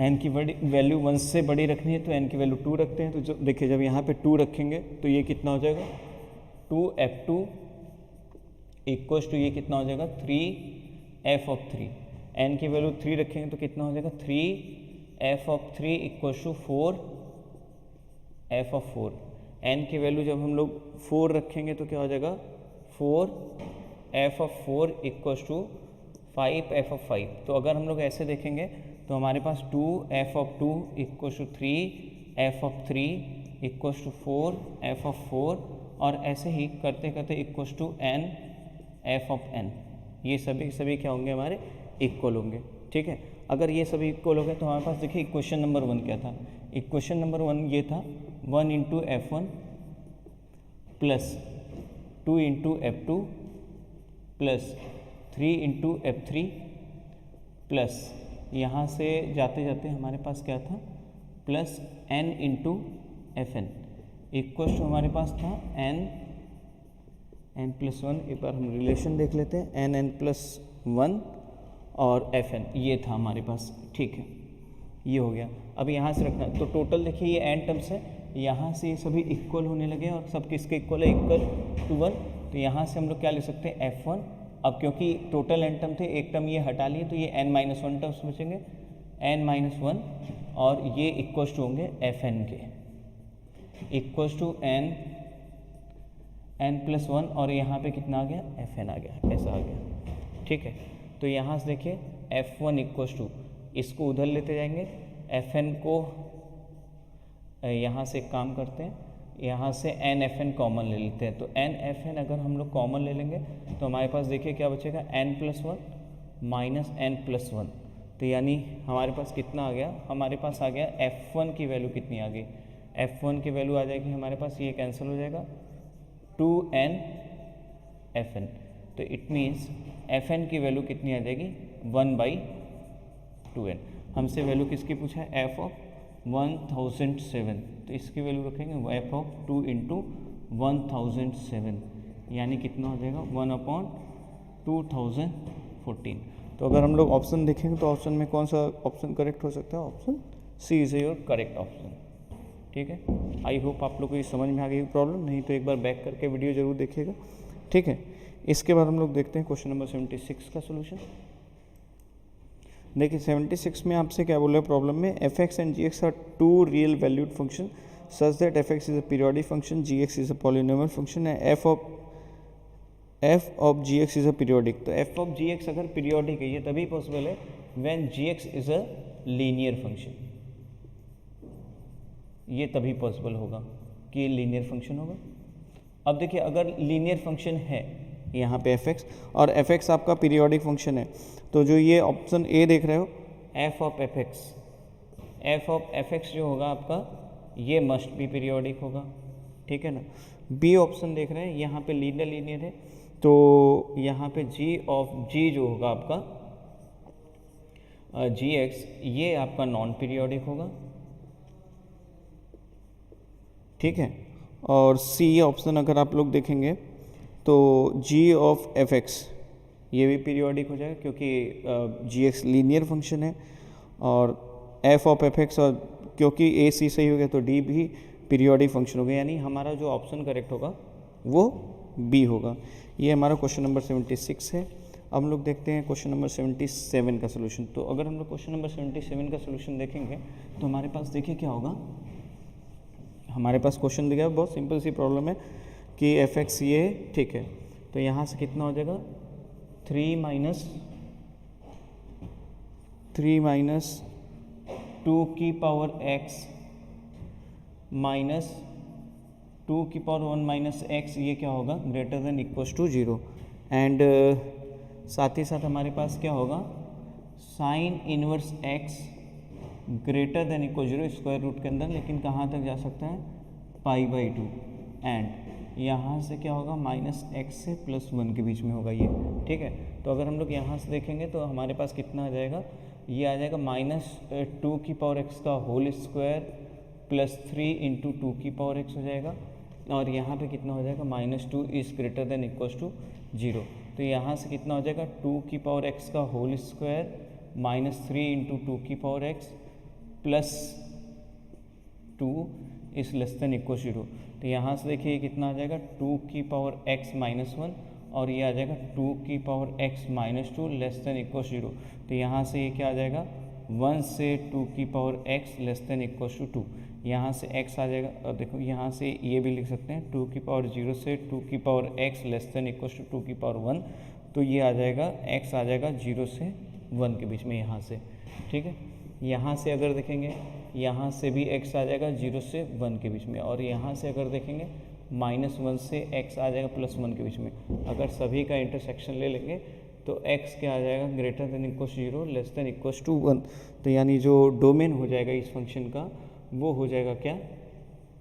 n की वैल्यू 1 से बड़ी रखनी है तो n की वैल्यू 2 रखते हैं। तो जो देखिए जब यहाँ पे 2 रखेंगे तो ये कितना हो जाएगा 2f2 इक्वल्स टू ये कितना हो जाएगा 3f ऑफ 3। n की वैल्यू 3 रखेंगे तो कितना हो जाएगा 3f of 3 equals to 4f of 4। n की वैल्यू जब हम लोग 4 रखेंगे तो क्या हो जाएगा 4f of 4 equals to 5f of 5। तो अगर हम लोग ऐसे देखेंगे तो हमारे पास 2f of 2 equals to 3f of 3 equals to 4f of 4, और ऐसे ही करते करते equals to n f of n। ये सभी क्या होंगे हमारे इक्वल होंगे। ठीक है, अगर ये सभी इक्वल हो गए तो हमारे पास देखिए इक्वेशन नंबर 1 क्या था। इक्वेशन नंबर 1 ये था 1 into f1 plus 2 into f2 plus 3 into f3 plus यहाँ से जाते जाते हमारे पास क्या था plus n into fn equals to हमारे पास था n+1 एक बार हम रिलेशन देख लेते हैं, n+1 और fn ये था हमारे पास, ठीक है, ये हो गया। अब यहाँ से रखना, तो टोटल देखिए ये n टर्म्स है, यहाँ से ये सभी इक्वल होने लगे और सब किसके इक्वल है, इक्वल टू 1। तो यहाँ से हम लोग क्या ले सकते हैं, f1। अब क्योंकि टोटल n टर्म थे, एक टर्म ये हटा लिए तो ये n-1 टर्म्स बचेंगे, n-1, और ये इक्वल्स टू होंगे fn के, इक्वल्स टू n+1, और यहाँ पे कितना आ गया, fn आ गया, ऐसा आ गया, ठीक है। तो यहाँ से देखिए f1 इक्वल्स टू, इसको उधर लेते जाएंगे, fn को यहाँ से एक काम करते हैं, यहाँ से n-fn कॉमन ले लेते हैं। तो n-fn अगर हम लोग कॉमन ले लेंगे तो हमारे पास देखिए क्या बचेगा, n+1 माइनस n+1। तो यानी हमारे पास कितना आ गया, हमारे पास आ गया f1 की वैल्यू कितनी आ गई, f1 की वैल्यू आ जाएगी हमारे पास, ये कैंसिल हो जाएगा, 2n-fn। तो इट मीन्स fn की वैल्यू कितनी आ जाएगी, 1/2n। हमसे वैल्यू किसकी पूछा है, f ऑफ 1007, तो इसकी वैल्यू रखेंगे f ऑफ 2 × 1007, यानी कितना हो जाएगा, 1/2014। तो अगर हम लोग ऑप्शन देखेंगे तो ऑप्शन में कौन सा ऑप्शन करेक्ट हो सकता है, option C is your correct option, ठीक है। आई होप आप लोग को ये समझ में आ गई प्रॉब्लम, नहीं तो एक बार बैक करके वीडियो ज़रूर देखिएगा, ठीक है। इसके बाद हम लोग देखते हैं क्वेश्चन नंबर 76 का सोल्यूशन। देखिए 76 में आपसे क्या बोल रहा है प्रॉब्लम में, f(x) and g(x) are two real valued function such that f(x) is a periodic function, g(x) is a polynomial function and f of g(x) is a periodic. तो f ऑफ g(x) अगर periodic है, ये तभी possible है when g(x) is a linear function, ये तभी possible होगा कि लीनियर फंक्शन होगा। अब देखिए अगर लीनियर फंक्शन है यहाँ पे f(x) और f(x) आपका पीरियोडिक फंक्शन है, तो जो ये ऑप्शन ए देख रहे हो, f ऑफ f(x) जो होगा आपका, ये मस्ट भी पीरियोडिक होगा, ठीक है ना। बी ऑप्शन देख रहे हैं, यहाँ पे लीनियर है, तो यहाँ पे g ऑफ g जो होगा आपका g(x), ये आपका नॉन पीरियोडिक होगा, ठीक है। और सी ऑप्शन अगर आप लोग देखेंगे तो g ऑफ f(x) ये भी पीरियोडिक हो जाएगा, क्योंकि g(x) लीनियर फंक्शन है, और f ऑफ f(x) और क्योंकि a c सही हो गया तो d भी पीरियोडिक फंक्शन हो गया, यानी हमारा जो ऑप्शन करेक्ट होगा वो b होगा। ये हमारा क्वेश्चन नंबर 76 है। अब हम लोग देखते हैं क्वेश्चन नंबर 77 का सोल्यूशन। तो अगर हम लोग क्वेश्चन नंबर 77 का सोल्यूशन देखेंगे तो हमारे पास देखिए क्या होगा, हमारे पास क्वेश्चन दिया है, बहुत सिंपल सी प्रॉब्लम है कि f(x) ये, ठीक है। तो यहाँ से कितना हो जाएगा, 3 माइनस 2 की पावर x माइनस 2 की पावर 1 माइनस x, ये क्या होगा, greater than equals to 0। And साथ ही साथ हमारे पास क्या होगा, sine inverse x greater than equal 0 square root के अंदर, लेकिन कहाँ तक जा सकता है, π/2। एंड यहाँ से क्या होगा, माइनस x से +1 के बीच में होगा ये, ठीक है। तो अगर हम लोग यहाँ से देखेंगे तो हमारे पास कितना आ जाएगा, ये आ जाएगा -2 की पावर x का होल स्क्वायर +3 × 2 की पावर x हो जाएगा, और यहाँ पे कितना हो जाएगा, -2 is greater than equals to 0। तो यहाँ से कितना हो जाएगा, 2 की पावर x का होल स्क्वायर -3 × 2 की power x +2 is less than equal 0। तो यहाँ से देखिए कितना आ जाएगा, 2 की पावर x -1, और ये आ जाएगा 2 की power x -2 less than equal 0। तो यहाँ से ये क्या आ जाएगा, 1 से 2 की power x less than equal to 2, यहाँ से x आ जाएगा। और देखो यहाँ से ये भी लिख सकते हैं, 2 की पावर 0 से 2 की power x less than equal to 2 की पावर 1, तो ये आ जाएगा x आ जाएगा 0 से 1 के बीच में यहाँ से, ठीक है। यहाँ से अगर देखेंगे, यहाँ से भी x आ जाएगा 0 से 1 के बीच में, और यहाँ से अगर देखेंगे -1 से x आ जाएगा +1 के बीच में। अगर सभी का इंटरसेक्शन ले लेंगे तो x क्या आ जाएगा, greater than equal 0 less than equal to 1। तो यानी जो डोमेन हो जाएगा इस फंक्शन का वो हो जाएगा क्या,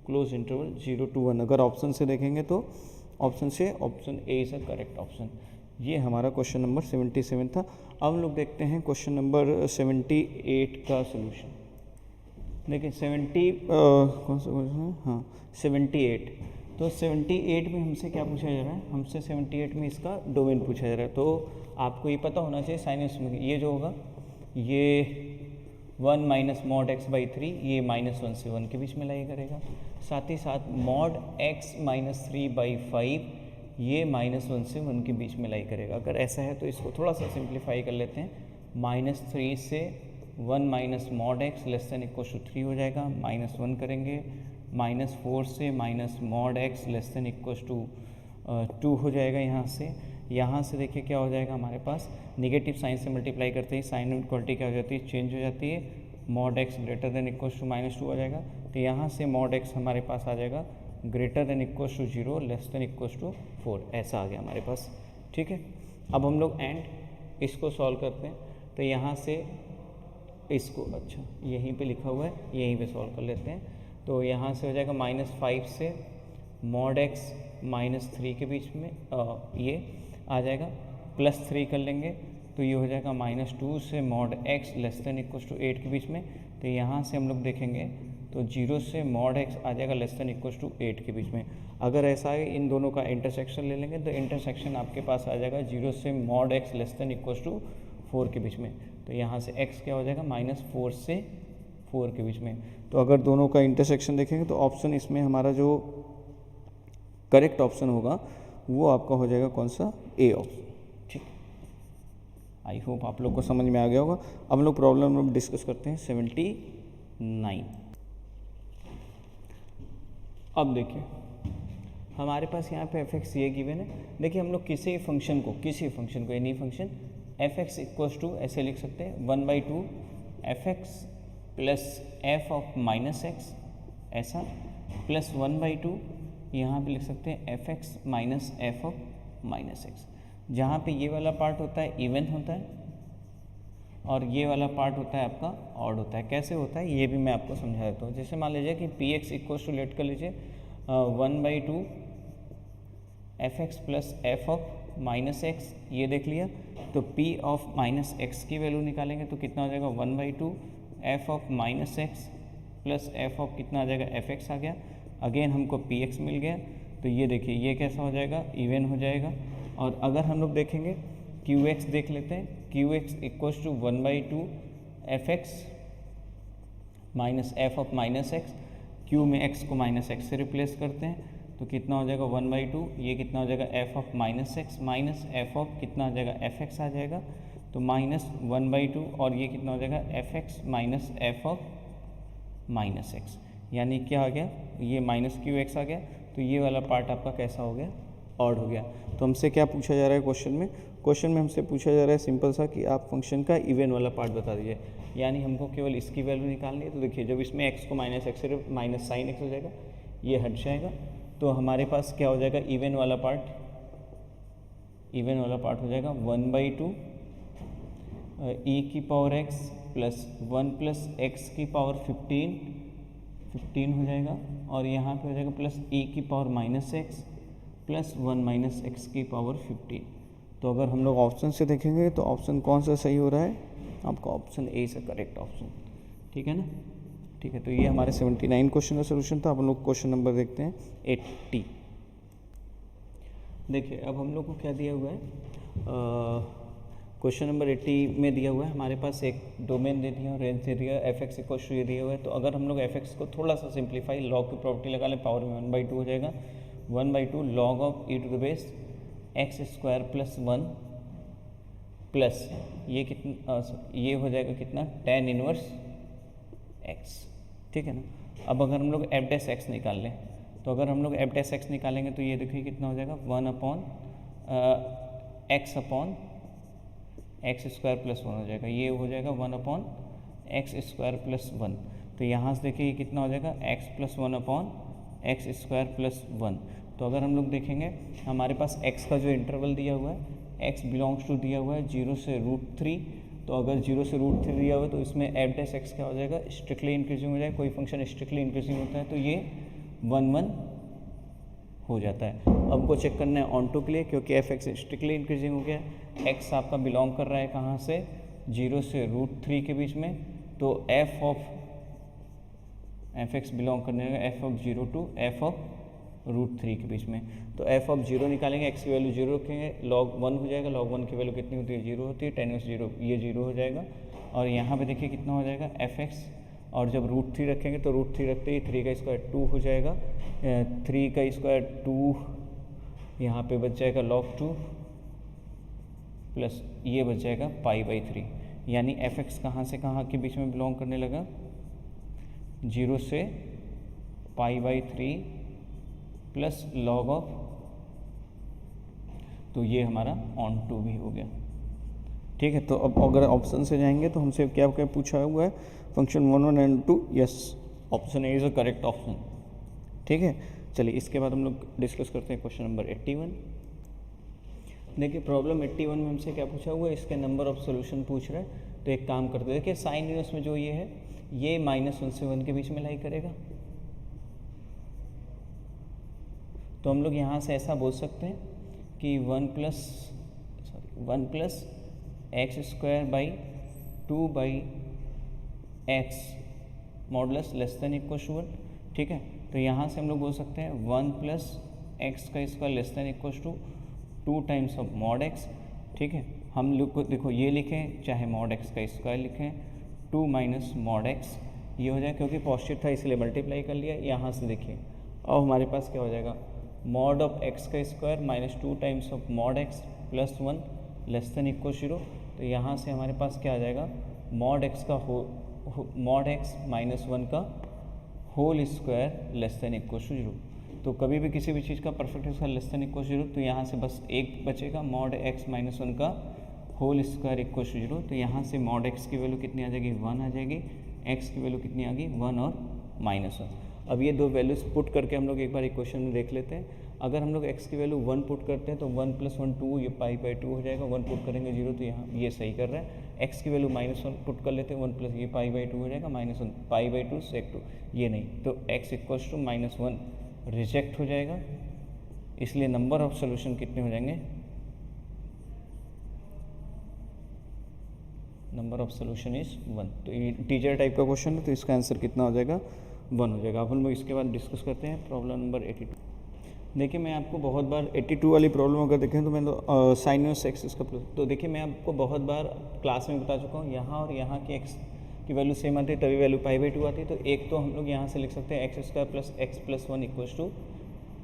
क्लोज इंटरवल 0 to 1। अगर ऑप्शन से देखेंगे तो option A is a correct option. ये हमारा क्वेश्चन नंबर 77 था। अब हम लोग देखते हैं क्वेश्चन नंबर 78 का सोल्यूशन। देखिए 78, तो 78 में हमसे क्या पूछा जा रहा है, हमसे 78 में इसका डोमेन पूछा जा रहा है। तो आपको ये पता होना चाहिए साइनस में ये जो होगा ये 1 माइनस मॉड एक्स बाई 3, ये -1 से 1 के बीच में लाई करेगा। साथ ही साथ मॉड x माइनस 3/5 ये -1 से 1 के बीच में लाई करेगा। अगर ऐसा है तो इसको थोड़ा सा सिंप्लीफाई कर लेते हैं। -3 से 1 minus mod x less than equal to 3 हो जाएगा, -1 करेंगे, -4 से minus mod x less than equal to 2 हो जाएगा। यहाँ से देखिए क्या हो जाएगा हमारे पास, नेगेटिव साइन से मल्टीप्लाई करते ही साइन इक्वलिटी क्या हो जाती है, चेंज हो जाती है, mod X greater than equal to -2 हो जाएगा। तो यहाँ से मॉड एक्स हमारे पास आ जाएगा greater than equal to 0 less than equal to 4, ऐसा आ गया हमारे पास। ठीक है, अब हम लोग एंड इसको सॉल्व करते हैं। तो यहाँ से इसको, अच्छा यहीं पे लिखा हुआ है, यहीं पे सॉल्व कर लेते हैं। तो यहाँ से हो जाएगा -5 से मॉड एक्स -3 के बीच में ये आ जाएगा, +3 कर लेंगे तो ये हो जाएगा -2 से mod x less than equal to 8 के बीच में। तो यहाँ से हम लोग देखेंगे तो 0 से मॉड एक्स आ जाएगा लेस देन इक्वल टू 8 के बीच में। अगर ऐसा है इन दोनों का इंटरसेक्शन ले लेंगे तो इंटरसेक्शन आपके पास आ जाएगा 0 से mod x less than equal to 4 के बीच में। तो यहाँ से x क्या हो जाएगा, -4 से 4 के बीच में। तो अगर दोनों का इंटरसेक्शन देखेंगे तो ऑप्शन इसमें हमारा जो करेक्ट ऑप्शन होगा वो आपका हो जाएगा कौन सा, ए ऑप्शन। ठीक, आई होप आप लोग को समझ में आ गया होगा। अब हम लोग प्रॉब्लम नंबर डिस्कस करते हैं 79। अब देखिए हमारे पास यहाँ पे f(x) ये गिवन है। देखिए हम लोग किसी फंक्शन को any function f(x) equals to ऐसे लिख सकते हैं 1/2 f(x) plus f of -x ऐसा, प्लस 1/2 यहाँ पे लिख सकते हैं f(x) minus f of -x। जहाँ पे ये वाला पार्ट होता है इवन होता है और ये वाला पार्ट होता है आपका ऑड होता है। कैसे होता है ये भी मैं आपको समझा देता हूँ। जैसे मान लीजिए कि px इक्वल्स टू लेट कर लीजिए 1/2 f(x) plus f of -x, ये देख लिया। तो p ऑफ -x की वैल्यू निकालेंगे तो कितना हो जाएगा 1/2 f of -x plus f of कितना आ जाएगा f(x) आ गया। अगेन हमको px मिल गया। तो ये देखिए ये कैसा हो जाएगा, इवन हो जाएगा। और अगर हम लोग देखेंगे qx देख लेते हैं, qx equals to 1/2 f(x) minus f of -x, q में x को -x से रिप्लेस करते हैं तो कितना हो जाएगा 1/2, ये कितना हो जाएगा f of -x minus f of कितना आ जाएगा f(x) आ जाएगा। तो -1/2 और ये कितना हो जाएगा f(x) minus f of -x, यानी क्या आ गया, ये -qx आ गया। तो ये वाला पार्ट आपका कैसा हो गया, ऑड हो गया। तो हमसे क्या पूछा जा रहा है क्वेश्चन में हमसे पूछा जा रहा है सिंपल सा कि आप फंक्शन का इवन वाला पार्ट बता दीजिए, यानी हमको केवल इसकी वैल्यू निकालनी है। तो देखिए जब इसमें x को -x से माइनस साइन x हो जाएगा, ये हट जाएगा। तो हमारे पास क्या हो जाएगा, इवन वाला पार्ट हो जाएगा 1/2 e की power x plus 1 plus x की पावर 15 हो जाएगा। और यहाँ पे हो जाएगा प्लस e की power -x plus 1 minus x की पावर 15। तो अगर हम लोग ऑप्शन से देखेंगे तो ऑप्शन कौन सा सही हो रहा है, आपका ऑप्शन ए से करेक्ट ऑप्शन। ठीक है ना, ठीक है। तो ये हमारे 79 क्वेश्चन का सोल्यूशन था। अब हम लोग क्वेश्चन नंबर देखते हैं 80। देखिए अब हम लोग को क्या दिया हुआ है, क्वेश्चन नंबर 80 में दिया हुआ है हमारे पास एक डोमेन दे दिया और रेंज दे दिया, f(x) इक्वल टू ये दिया हुआ है। तो अगर हम लोग f(x) को थोड़ा सा सिंप्लीफाई लॉग की प्रॉपर्टी लगा लें, पावर में 1/2 हो जाएगा, 1/2 log of e to the base x² plus 1 plus ये कितना, ये हो जाएगा कितना, tan इनवर्स x। ठीक है ना। अब अगर हम लोग f(x) निकाल लें, तो अगर हम लोग f(x) निकालेंगे तो ये देखिए कितना हो जाएगा 1/x² प्लस 1 हो जाएगा, ये हो जाएगा 1/x² प्लस 1। तो यहाँ से देखिए ये कितना हो जाएगा x प्लस 1/x² प्लस 1। तो अगर हम लोग देखेंगे हमारे पास x का जो इंटरवल दिया हुआ है, x बिलोंग्स टू दिया हुआ है 0 से √3। तो अगर 0 से √3 दिया हुआ है तो इसमें f(x) क्या हो जाएगा, स्ट्रिक्टली इंक्रीजिंग हो जाएगा। कोई फंक्शन स्ट्रिक्टली इंक्रीजिंग होता है तो ये 1 हो जाता है। अब हमको चेक करना है ऑन टू के लिए, क्योंकि f(x) स्ट्रिक्टली इंक्रीजिंग हो गया, x आपका बिलोंग कर रहा है कहाँ से, 0 से √3 के बीच में। तो f(x) बिलोंग करने लगा f(0) टू f(x) √3 के बीच में। तो f ऑफ 0 निकालेंगे, x की वैल्यू 0 रखेंगे, log 1 हो जाएगा, log 1 की वैल्यू कितनी होती है 0 होती है, tan इनवर्स 0 ये 0 हो जाएगा। और यहाँ पे देखिए कितना हो जाएगा fx, और जब √3 रखेंगे तो √3 रखते ही 3 का स्क्वायर 2 हो जाएगा, 3 का स्क्वायर 2, यहाँ पे बच जाएगा log 2 प्लस ये बच जाएगा π/3, यानी fx कहाँ से कहाँ के बीच में बिलोंग करने लगा, 0 से π/3 प्लस log ऑफ, तो ये हमारा ऑन टू भी हो गया। ठीक है, तो अब अगर ऑप्शन से जाएंगे तो हमसे क्या क्या पूछा हुआ है, function 1 1 and 2, yes option A is a correct option. ठीक है, चलिए इसके बाद हम लोग डिस्कस करते हैं क्वेश्चन नंबर 81। देखिए प्रॉब्लम 81 में हमसे क्या पूछा हुआ है, इसके नंबर ऑफ सोल्यूशन पूछ रहा है। तो एक काम करते हैं, देखिए साइन इनवर्स में जो ये है ये -1 से 1 के बीच में लाई करेगा। तो हम लोग यहाँ से ऐसा बोल सकते हैं कि 1 plus x square by 2/x modulus less than equal to 1। ठीक है, तो यहाँ से हम लोग बोल सकते हैं 1 प्लस एक्स का square less than equal to 2 times of mod x. ठीक है, हम लोग को देखो ये लिखें चाहे मॉड एक्स का स्क्वायर लिखें, 2 माइनस मॉड एक्स ये हो जाए, क्योंकि पॉजिटिव था इसलिए मल्टीप्लाई कर लिया। यहाँ से देखिए अब हमारे पास क्या हो जाएगा, मॉड ऑफ एक्स का square minus 2 times of mod x plus 1 less than equal 0। तो यहाँ से हमारे पास क्या आ जाएगा, मॉड एक्स का मॉड एक्स माइनस 1 का whole square less than equal to 0। तो कभी भी किसी भी चीज़ का perfect square less than equal 0, तो यहाँ से बस एक बचेगा, मॉड एक्स माइनस 1 का होल स्क्वायर इक्वल टू 0। तो यहाँ से मॉड एक्स की वैल्यू कितनी आ जाएगी, 1 आ जाएगी, एक्स की वैल्यू कितनी आ गई 1 और -1। अब ये दो वैल्यूज पुट करके हम लोग एक बार इक्वेशन में देख लेते हैं। अगर हम लोग x की वैल्यू 1 पुट करते हैं तो 1 + 1 2, ये π/2 हो जाएगा। 1 पुट करेंगे 0, तो यहाँ ये सही कर रहा है। x की वैल्यू -1 पुट कर लेते हैं, 1 प्लस ये π/2 हो जाएगा, -1 π/2 sec 2, ये नहीं, तो x इक्वल्स टू -1 रिजेक्ट हो जाएगा। इसलिए नंबर ऑफ सोल्यूशन कितने हो जाएंगे, नंबर ऑफ सोल्यूशन इज 1। तो ये टीचर टाइप का क्वेश्चन है, तो इसका आंसर कितना हो जाएगा, 1 हो जाएगा। अब हम लोग इसके बाद डिस्कस करते हैं प्रॉब्लम नंबर 82। देखिए मैं आपको बहुत बार 82 वाली प्रॉब्लम अगर देखें तो मैं तो साइन इनवर्स एक्स इसका प्लस, तो देखिए मैं आपको बहुत बार क्लास में बता चुका हूँ, यहाँ और यहाँ की एक्स की वैल्यू सेम आती है तभी वैल्यू π/2 आती है। तो एक तो हम लोग यहाँ से लिख सकते हैं x² + x + 1 equals to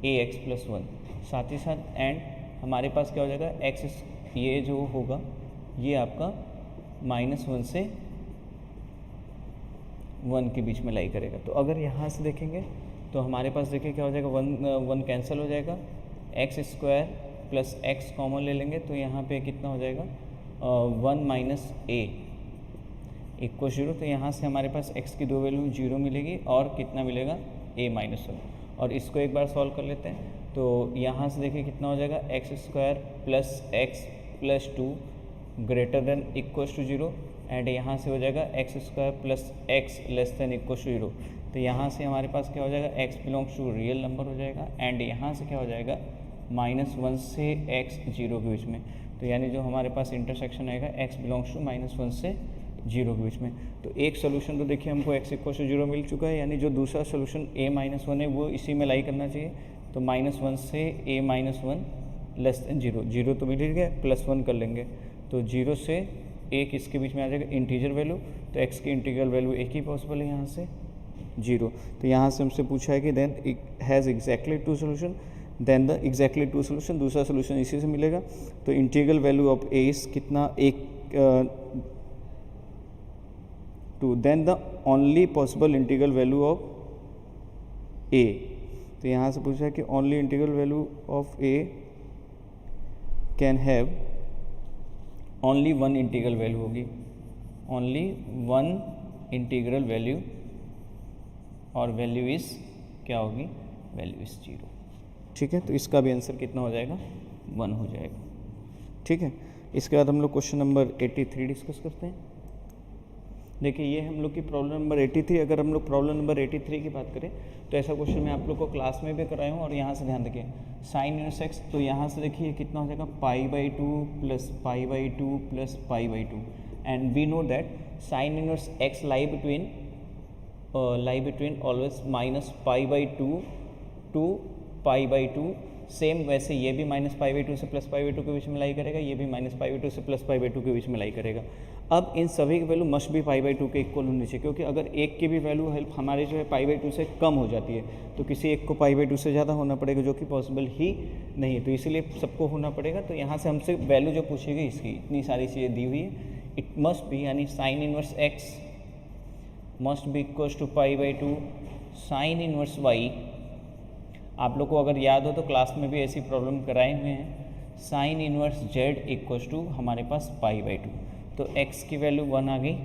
ax + 1, साथ ही साथ एंड हमारे पास क्या हो जाएगा, x ये जो होगा ये आपका -1 से 1 के बीच में लाई करेगा। तो अगर यहाँ से देखेंगे तो हमारे पास देखिए क्या हो जाएगा, 1 कैंसिल हो जाएगा, x² + x कॉमन ले लेंगे तो यहाँ पे कितना हो जाएगा 1 - a इक्वल 0। तो यहाँ से हमारे पास x की दो वैल्यू 0 मिलेगी और कितना मिलेगा a - 1। और इसको एक बार सॉल्व कर लेते हैं। तो यहाँ से देखिए कितना हो जाएगा, x² + x + 2 greater than equal to 0, and यहाँ से हो जाएगा x² + x less than equal to 0। तो यहाँ से हमारे पास क्या हो जाएगा, x belongs to real number हो जाएगा, एंड यहाँ से क्या हो जाएगा -1 से x 0 के बीच में। तो यानी जो हमारे पास इंटरसेक्शन आएगा x बिलोंग्स टू -1 से 0 के बीच में। तो एक सोल्यूशन तो देखिए हमको x इक्वल टू 0 मिल चुका है, यानी जो दूसरा सोल्यूशन a - 1 है वो इसी में लाई करना चाहिए। तो -1 से a - 1 लेस देन 0, 0 तो मिल गया, +1 कर लेंगे तो 0 से 1 इसके बीच में आ जाएगा इंटीजर वैल्यू। तो x की इंटीग्रल वैल्यू एक ही पॉसिबल है यहाँ से 0। तो यहाँ से हमसे पूछा है कि then it has exactly 2 solution, then the exactly 2 solution, दूसरा सोल्यूशन इसी से मिलेगा। तो integral value of a is कितना, 2, then the only possible integral value of a। तो यहाँ से पूछा है कि only integral value of a can have only 1 integral value होगी, ओनली 1 इंटीग्रल वैल्यू, और वैल्यू इज क्या होगी, वैल्यू इज 0। ठीक है, तो इसका भी आंसर कितना हो जाएगा, 1 हो जाएगा। ठीक है, इसके बाद हम लोग क्वेश्चन नंबर 83 डिस्कस करते हैं। देखिए ये हम लोग की प्रॉब्लम नंबर 83। अगर हम लोग प्रॉब्लम नंबर 83 की बात करें तो ऐसा क्वेश्चन मैं आप लोग को क्लास में भी कराया हूँ, और यहाँ से ध्यान रखिए साइन इनवर्स एक्स, तो यहाँ से देखिए कितना हो जाएगा π/2 + π/2 + π/2, and we know that sine inverse X lie between always -π/2 to π/2, same वैसे ये भी -π/2 से +π/2 के बीच में लाई करेगा, ये भी -π/2 से +π/2 के बीच में लाई करेगा। अब इन सभी की वैल्यू मस्ट भी π/2 के इक्वल होनी चाहिए, क्योंकि अगर एक की भी वैल्यू हेल्प हमारी जो है π/2 से कम हो जाती है तो किसी एक को π/2 से ज़्यादा होना पड़ेगा, जो कि पॉसिबल ही नहीं है, तो इसीलिए सबको होना पड़ेगा। तो यहाँ से हमसे वैल्यू जो पूछेगी इसकी, इतनी सारी चीज़ें दी हुई है, इट मस्ट बी यानी sine inverse x must be equals to π/2 sine inverse y। आप लोग को अगर याद हो तो क्लास में भी ऐसी प्रॉब्लम कराए हुए हैं, sine inverse z equals to हमारे पास π/2। तो x की वैल्यू 1 आ गई,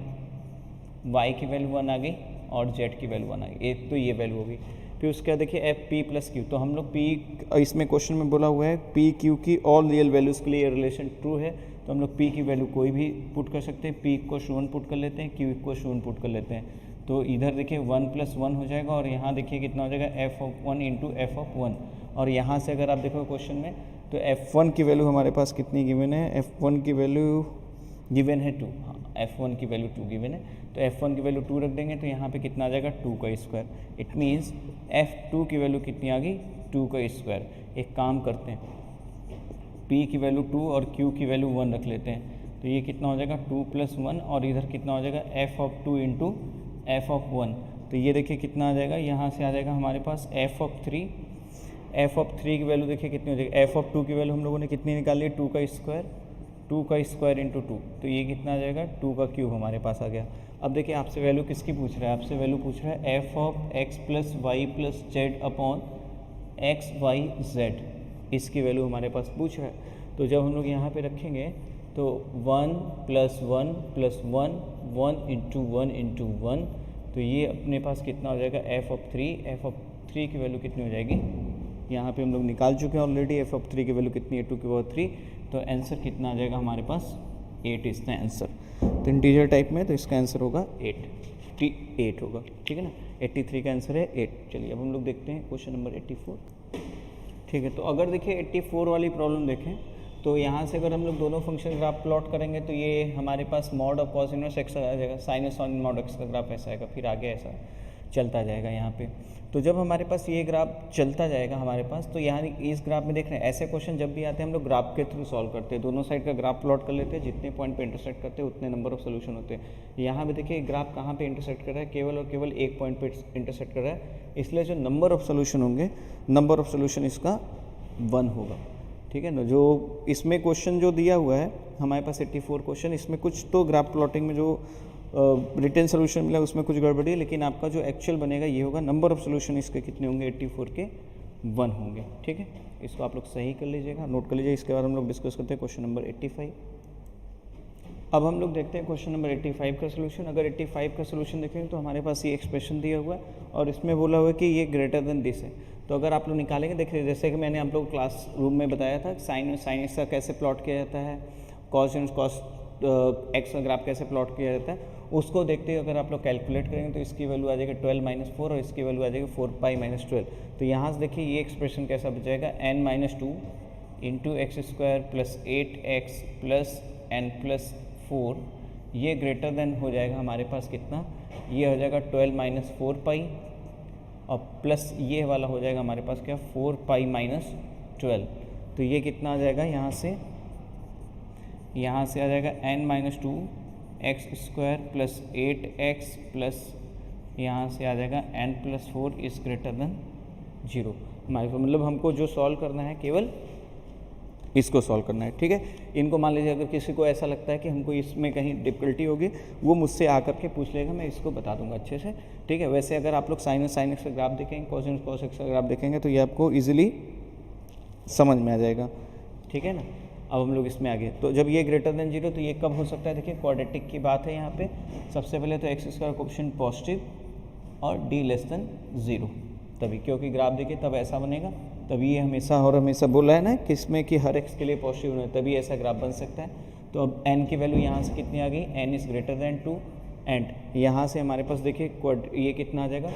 y की वैल्यू 1 आ गई और z की वैल्यू 1 आ गई। एक तो ये वैल्यू होगी। फिर उसके बाद देखिए एफ पी प्लस क्यू, तो हम लोग p, इसमें क्वेश्चन में बोला हुआ है p q की ऑल रियल वैल्यूज़ के लिए रिलेशन ट्रू है, तो हम लोग p की वैल्यू कोई भी पुट कर सकते हैं, p को 1 पुट कर लेते हैं, q को 1 पुट कर लेते हैं। तो इधर देखिए 1 + 1 हो जाएगा और यहाँ देखिए कितना हो जाएगा f(1) × f(1), और यहाँ से अगर आप देखो क्वेश्चन में तो f1 की वैल्यू हमारे पास कितनी गिवन है, f1 की वैल्यू गिवन है 2, हाँ f1 की वैल्यू 2 गिवन है, तो f1 की वैल्यू 2 रख देंगे तो यहाँ पे कितना आ जाएगा 2 का स्क्वायर। इट मीन्स f2 की वैल्यू कितनी आ गई 2 का स्क्वायर। एक काम करते हैं, p की वैल्यू 2 और q की वैल्यू 1 रख लेते हैं, तो ये कितना हो जाएगा 2 + 1 और इधर कितना हो जाएगा f(2) × f(1), तो ये देखिए कितना आ जाएगा, यहाँ से आ जाएगा हमारे पास f(3), f(3) की वैल्यू देखिए कितनी हो जाएगी, f(2) की वैल्यू हम लोगों ने कितनी निकाली है 2 का स्क्वायर, 2 का स्क्वायर × 2, तो ये कितना आ जाएगा 2 का क्यूब हमारे पास आ गया। अब देखिए आपसे वैल्यू किसकी पूछ रहा है, आपसे वैल्यू पूछ रहा है f(x + y + z) x y z, इसकी वैल्यू हमारे पास पूछ रहा है। तो जब हम लोग यहाँ पे रखेंगे तो 1 + 1 + 1 1 × 1 × 1, तो ये अपने पास कितना हो जाएगा f(3) की वैल्यू कितनी हो जाएगी, यहाँ पे हम लोग निकाल चुके हैं ऑलरेडी, f(3) की वैल्यू कितनी है 2⁵, तो आंसर कितना आ जाएगा हमारे पास 8 इसका आंसर। तो इंटीजर टाइप में तो इसका आंसर होगा 8 होगा, ठीक है ना, 83 का आंसर है 8। चलिए अब हम लोग देखते हैं क्वेश्चन नंबर 84, ठीक है। तो अगर देखिए 84 वाली प्रॉब्लम देखें तो यहाँ से अगर हम लोग दोनों फंक्शन ग्राफ प्लॉट करेंगे तो ये हमारे पास mod of cos inverse x आ जाएगा, साइनस ऑन मॉड एक्स का ग्राफ ऐसा आएगा, फिर आगे ऐसा चलता जाएगा यहाँ पे। तो जब हमारे पास ये ग्राफ चलता जाएगा हमारे पास, तो यहाँ इस ग्राफ में देख रहे हैं ऐसे क्वेश्चन जब भी आते हैं हम लोग ग्राफ के थ्रू सॉल्व करते हैं, दोनों साइड का ग्राफ प्लॉट कर लेते हैं, जितने पॉइंट पे इंटरसेक्ट करते हैं उतने नंबर ऑफ सोल्यूशन होते हैं। यहाँ पे देखिए ग्राफ कहाँ पे इंटरसेक्ट कर रहा है, केवल और केवल एक पॉइंट पे इंटरसेक्ट कर रहा है, इसलिए जो नंबर ऑफ सोल्यूशन होंगे, नंबर ऑफ सोल्यूशन इसका 1 होगा, ठीक है ना। जो इसमें क्वेश्चन जो दिया हुआ है हमारे पास 84 क्वेश्चन, इसमें कुछ तो ग्राफ प्लॉटिंग में जो रिटर्न सोल्यूशन मिला उसमें कुछ गड़बड़ी है, लेकिन आपका जो एक्चुअल बनेगा ये होगा, नंबर ऑफ सोल्यूशन इसके कितने होंगे 84 के 1 होंगे, ठीक है। इसको आप लोग सही कर लीजिएगा, नोट कर लीजिए। इसके बाद हम लोग डिस्कस करते हैं क्वेश्चन नंबर 85। अब हम लोग देखते हैं क्वेश्चन नंबर 85 का सोल्यूशन। अगर 85 का सोल्यूशन देखें तो हमारे पास ये एक्सप्रेशन दिया हुआ है और इसमें बोला हुआ है कि ये ग्रेटर देन दिस है। तो अगर आप लोग निकालेंगे, देखिए जैसे कि मैंने आप लोग क्लास रूम में बताया था साइन एक्स का कैसे प्लॉट किया जाता है, कॉस एक्स का ग्राफ कैसे प्लॉट किया जाता है, उसको देखते हुए अगर आप लोग कैलकुलेट करेंगे तो इसकी वैल्यू आ जाएगी 12 - 4 और इसकी वैल्यू आ जाएगी 4π - 12। तो यहाँ से देखिए ये एक्सप्रेशन कैसा बचेगा, n - 2 × x² + 8x + n + 4, ये ग्रेटर देन हो जाएगा हमारे पास कितना, ये हो जाएगा 12 - 4π और प्लस ये वाला हो जाएगा हमारे पास क्या 4π - 12। तो ये कितना आ जाएगा, यहाँ से आ जाएगा n - 2 x² + 8x प्लस यहाँ से आ जाएगा n + 4 इज़ ग्रेटर देन 0। हमारे को मतलब हमको जो सॉल्व करना है केवल इसको सॉल्व करना है, ठीक है। इनको मान लीजिए अगर किसी को ऐसा लगता है कि हमको इसमें कहीं डिफ़िकल्टी होगी, वो मुझसे आकर के पूछ लेगा, मैं इसको बता दूंगा अच्छे से, ठीक है। वैसे अगर आप लोग साइन एक्स का ग्राफ देखेंगे, कॉस एक्स का ग्राफ देखेंगे तो ये आपको ईजिली समझ में आ जाएगा, ठीक है ना। अब हम लोग इसमें आगे, तो जब ये ग्रेटर देन 0 तो ये कब हो सकता है, देखिए क्वाड्रेटिक की बात है यहाँ पे। सबसे पहले तो x² कोएफिशिएंट पॉजिटिव और d < 0, तभी, क्योंकि ग्राफ देखिए तब ऐसा बनेगा, तभी ये हमेशा बोला है ना कि इसमें कि हर x के लिए पॉजिटिव होना है, तभी ऐसा ग्राफ बन सकता है। तो अब n की वैल्यू यहाँ से कितनी आ गई, n is greater than 2 and यहाँ से हमारे पास देखिए ये कितना आ जाएगा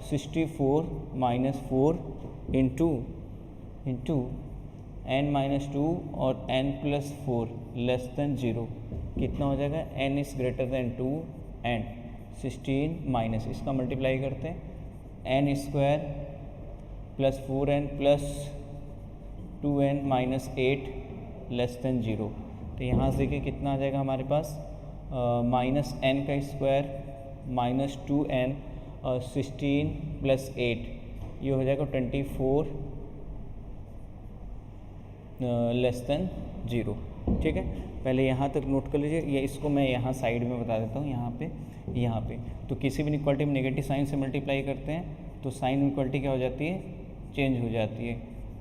64 - 4 इंटू n - 2 और n + 4 < 0, कितना हो जाएगा, n is greater than 2 and 16 minus, इसका मल्टीप्लाई करते हैं n² plus 4n plus 2n minus 8 less than 0। तो यहाँ से देखिए कितना आ जाएगा हमारे पास, माइनस n का स्क्वायर माइनस 2n और 16 प्लस 8, ये हो जाएगा 24 लेस देन 0। ठीक है, पहले यहाँ तक नोट कर लीजिए। ये इसको मैं यहाँ साइड में बता देता हूँ, यहाँ पे तो किसी भी इक्वालिटी में नेगेटिव साइन से मल्टीप्लाई करते हैं तो साइन इक्वालिटी क्या हो जाती है, चेंज हो जाती है,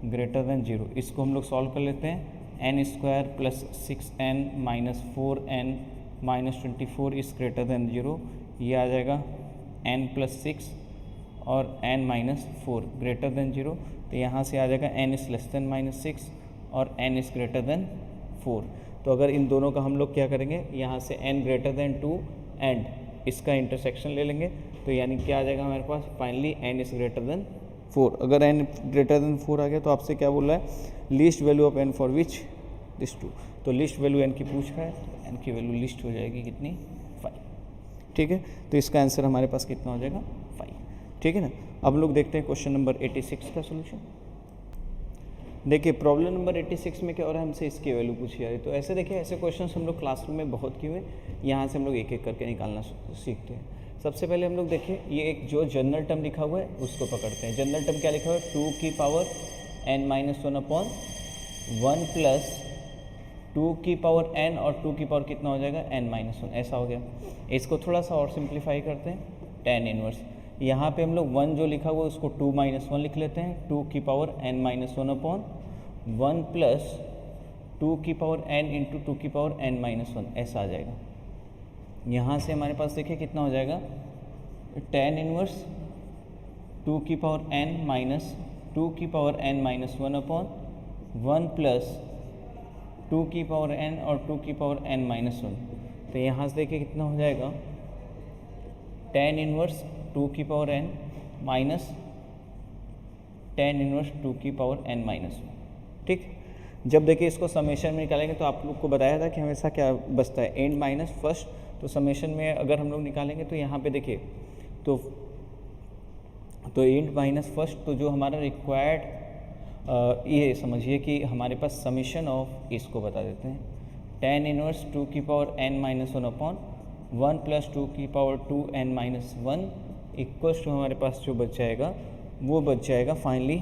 ग्रेटर देन 0। इसको हम लोग सॉल्व कर लेते हैं। n square plus 6n minus 4n minus 24 is greater then 0, ये आ जाएगा n प्लस 6 और n माइनस 4 ग्रेटर देन 0। तो यहाँ से आ जाएगा n is less then minus 6 और n इज ग्रेटर देन 4। तो अगर इन दोनों का हम लोग क्या करेंगे, यहाँ से n ग्रेटर देन 2 एंड इसका इंटरसेक्शन ले लेंगे, तो यानी क्या आ जाएगा हमारे पास, finally n is greater than 4। अगर n ग्रेटर देन 4 आ गया तो आपसे क्या बोल रहा है, least value of n for which this 2। तो लिस्ट वैल्यू n की पूछ रहा है, तो n की वैल्यू लिस्ट हो जाएगी कितनी, 5। ठीक है, तो इसका आंसर हमारे पास कितना हो जाएगा, 5। ठीक है ना। अब लोग देखते हैं क्वेश्चन नंबर 86 का सोल्यूशन। देखिए प्रॉब्लम नंबर 86 में क्या हो रहा है, हमसे इसकी वैल्यू पूछी जा रही है। तो ऐसे देखिए, ऐसे क्वेश्चंस हम लोग क्लासरूम में बहुत किए हुए, यहाँ से हम लोग एक एक करके निकालना सीखते हैं। सबसे पहले हम लोग देखिए, ये एक जो जनरल टर्म लिखा हुआ है उसको पकड़ते हैं। जनरल टर्म क्या लिखा हुआ है, 2 की power n minus 1 upon 1 plus 2 की पावर n और 2 की पावर कितना हो जाएगा, n माइनस 1, ऐसा हो गया। इसको थोड़ा सा और सिंप्लीफाई करते हैं, tan इनवर्स। यहाँ पे हम लोग 1 जो लिखा हुआ है उसको 2 माइनस 1 लिख लेते हैं, 2 की power n minus 1 upon 1 plus 2 की पावर n इंटू 2 की पावर n माइनस 1, ऐसा आ जाएगा। यहाँ से हमारे पास देखिए कितना हो जाएगा, tan इनवर्स 2 की पावर n माइनस 2 की power n minus 1 upon 1 plus 2 की पावर n और 2 की पावर n माइनस 1। तो यहाँ से देखिए कितना हो जाएगा, tan इनवर्स 2 की power n minus tan inverse 2 की पावर n माइनस 1। ठीक, जब देखिए इसको समेशन में निकालेंगे तो आप लोग को बताया था कि हमेशा क्या बचता है, एंड माइनस फर्स्ट। तो समेशन में अगर हम लोग निकालेंगे तो यहाँ पे देखिए तो एंड माइनस फर्स्ट, तो जो हमारा रिक्वायर्ड ये समझिए कि हमारे पास समेशन ऑफ इसको बता देते हैं, tan इनवर्स 2 की power n minus 1 upon 1 plus 2 की power 2n minus 1 equals to हमारे पास जो बच जाएगा वो बच जाएगा फाइनली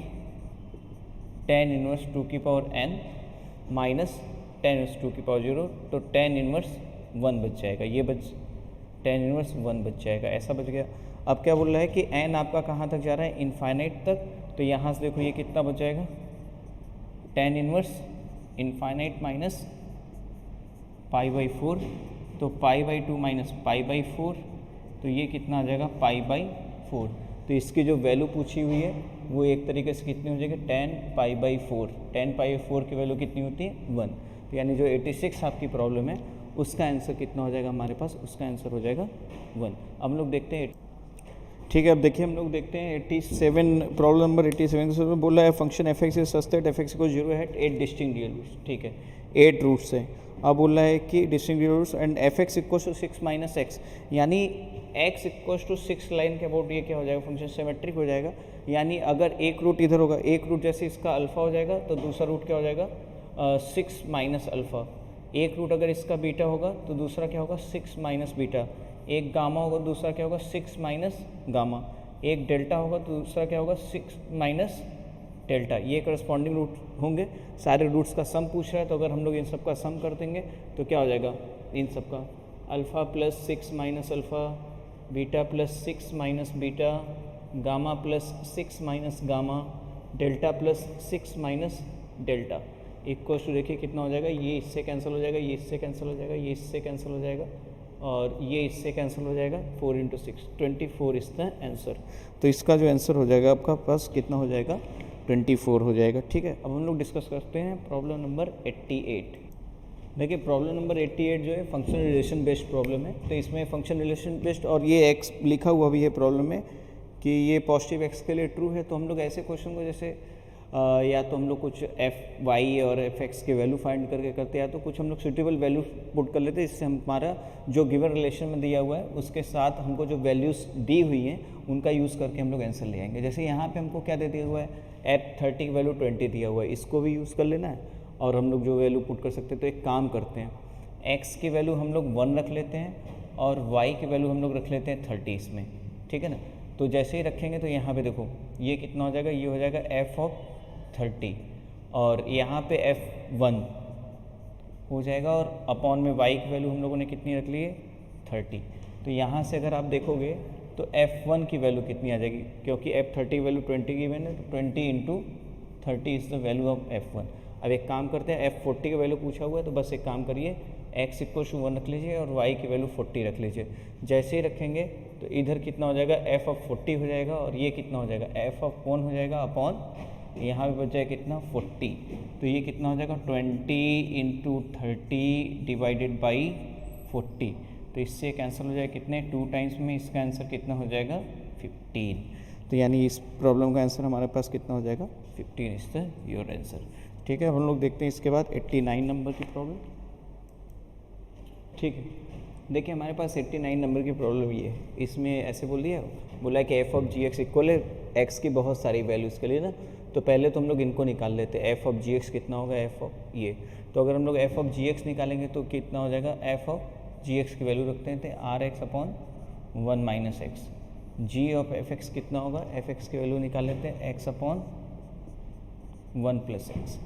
tan इनवर्स 2 की power n minus tan inverse 2 की पावर 0, तो tan इनवर्स 1 बच जाएगा, ये tan इनवर्स 1 बच जाएगा, ऐसा बच गया। अब क्या बोल रहा है कि n आपका कहाँ तक जा रहा है, इनफाइनाइट तक। तो यहाँ से देखो ये कितना बच जाएगा, tan inverse infinite minus pi by 4, तो pi by 2 minus pi by 4, तो ये कितना आ जाएगा, पाई बाई 4। तो इसकी जो वैल्यू पूछी हुई है वो एक तरीके से कितनी हो जाएगी, tan pi by 4। tan pi by 4 की वैल्यू कितनी होती है, 1। तो यानी जो 86 आपकी प्रॉब्लम है उसका आंसर कितना हो जाएगा हमारे पास, उसका आंसर हो जाएगा 1। अब हम लोग देखते हैं, ठीक है। अब देखिए हम लोग देखते हैं 87, प्रॉब्लम नंबर 87 से बोल रहा है function F X is such that F X को 0 है 8 डिस्टिंक्ट रियल रूट्स। ठीक है, 8 रूट्स है। अब बोल रहा है कि distinct real roots and f x equal to 6 minus x, यानी x इक्वल टू 6 लाइन के अबाउट ये क्या हो जाएगा, फंक्शन सिमेट्रिक हो जाएगा। यानी अगर एक रूट इधर होगा, एक रूट जैसे इसका अल्फ़ा हो जाएगा तो दूसरा रूट क्या हो जाएगा, 6 माइनस अल्फ़ा। एक रूट अगर इसका बीटा होगा तो दूसरा क्या होगा, 6 माइनस बीटा। एक गामा होगा दूसरा क्या होगा, 6 माइनस गामा। एक डेल्टा होगा तो दूसरा क्या होगा, 6 माइनस डेल्टा। ये करस्पॉन्डिंग रूट होंगे। सारे रूट्स का सम पूछ रहा है, तो अगर हम लोग इन सब का सम कर देंगे तो क्या हो जाएगा, इन सब का alpha plus 6 minus alpha, beta plus 6 minus beta, gamma plus 6 minus gamma, delta plus 6 minus delta equal to देखिए कितना हो जाएगा, ये इससे कैंसिल हो जाएगा, ये इससे कैंसिल हो जाएगा, ये इससे कैंसिल हो जाएगा और ये इससे कैंसिल हो जाएगा। 4 इंटू 6 24 इज द आंसर। तो इसका जो आंसर हो जाएगा आपका पास कितना हो जाएगा, 24 हो जाएगा। ठीक है, अब हम लोग डिस्कस करते हैं प्रॉब्लम नंबर 88। देखिए प्रॉब्लम नंबर 88 जो है फंक्शन रिलेशन बेस्ड प्रॉब्लम है। तो इसमें फंक्शन रिलेशन बेस्ड और ये एक्स लिखा हुआ भी है प्रॉब्लम में कि ये पॉजिटिव एक्स के लिए ट्रू है। तो हम लोग ऐसे क्वेश्चन को जैसे या तो हम लोग कुछ एफ वाई और एफ एक्स के वैल्यू फाइंड करके करते हैं, या तो कुछ हम लोग सूटेबल वैल्यू पुट कर लेते हैं, इससे हमारा जो गिवन रिलेशन में दिया हुआ है उसके साथ हमको जो वैल्यूज़ दी हुई हैं उनका यूज़ करके हम लोग आंसर ले आएंगे। जैसे यहाँ पे हमको क्या दे दिया हुआ है, F30 की वैल्यू 20 दिया हुआ है, इसको भी यूज़ कर लेना है और हम लोग जो वैल्यू पुट कर सकते हैं। तो एक काम करते हैं, x की वैल्यू हम लोग 1 रख लेते हैं और y की वैल्यू हम लोग रख लेते हैं 30 इसमें, ठीक है ना। तो जैसे ही रखेंगे तो यहाँ पे देखो ये कितना हो जाएगा, ये हो जाएगा f30 और यहाँ पे f1 हो जाएगा और अपॉन में y की वैल्यू हम लोगों ने कितनी रख ली है 30। तो यहाँ से अगर आप देखोगे तो f1 की वैल्यू कितनी आ जाएगी, क्योंकि f30 की वैल्यू 20 गिवन है, तो 20 into 30 is the value of f1। अब एक काम करते हैं, f40 की वैल्यू पूछा हुआ है तो बस एक काम करिए, x इक्वल टू 1 रख लीजिए और y की वैल्यू 40 रख लीजिए। जैसे ही रखेंगे तो इधर कितना हो जाएगा, f ऑफ 40 हो जाएगा और ये कितना हो जाएगा, f ऑफ 1 हो जाएगा अपॉन यहाँ पे बच जाएगा कितना 40। तो ये कितना हो जाएगा 20 इंटू 30 डिवाइडेड बाई 40। तो इससे कैंसिल हो जाएगा कितने 2 टाइम्स में, इसका आंसर कितना हो जाएगा 15। तो यानी इस प्रॉब्लम का आंसर हमारे पास कितना हो जाएगा 15 इज द योर आंसर। ठीक है। अब हम लोग देखते हैं इसके बाद 89 नंबर की प्रॉब्लम। ठीक है, देखिए हमारे पास 89 नंबर की प्रॉब्लम ये है, इसमें ऐसे बोल दिया, बोला है कि f of g x equal है एक्स की बहुत सारी वैल्यूज़ के लिए ना। तो पहले तो हम लोग इनको निकाल लेते हैं, एफ ऑफ जी एक्स कितना होगा, एफ ऑफ ये। तो अगर हम लोग एफ ऑफ जी एक्स निकालेंगे तो कितना हो जाएगा, एफ ऑफ जी एक्स की वैल्यू रखते हैं r x upon 1 minus x. G of f x कितना होगा, एफ एक्स की वैल्यू निकाल लेते हैं एक्स अपॉन 1 प्लस एक्स,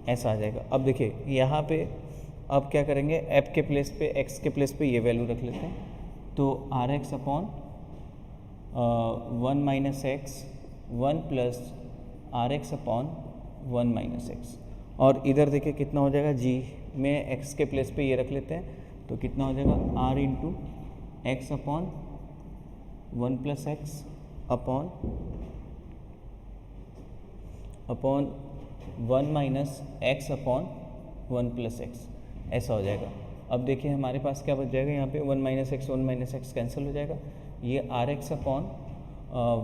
ऐसा आ जाएगा। अब देखिए यहाँ पे अब क्या करेंगे, एफ के प्लेस पे एक्स के प्लेस पे ये वैल्यू रख लेते हैं। तो r x upon 1 minus x 1 plus r x upon 1 minus x. और इधर देखिए कितना हो जाएगा, जी में एक्स के प्लेस पे ये रख लेते हैं तो कितना हो जाएगा r into x upon 1 plus x upon 1 minus x upon 1 plus x, ऐसा हो जाएगा। अब देखिए हमारे पास क्या बच जाएगा, यहाँ पे 1 माइनस एक्स कैंसिल हो जाएगा, ये r x upon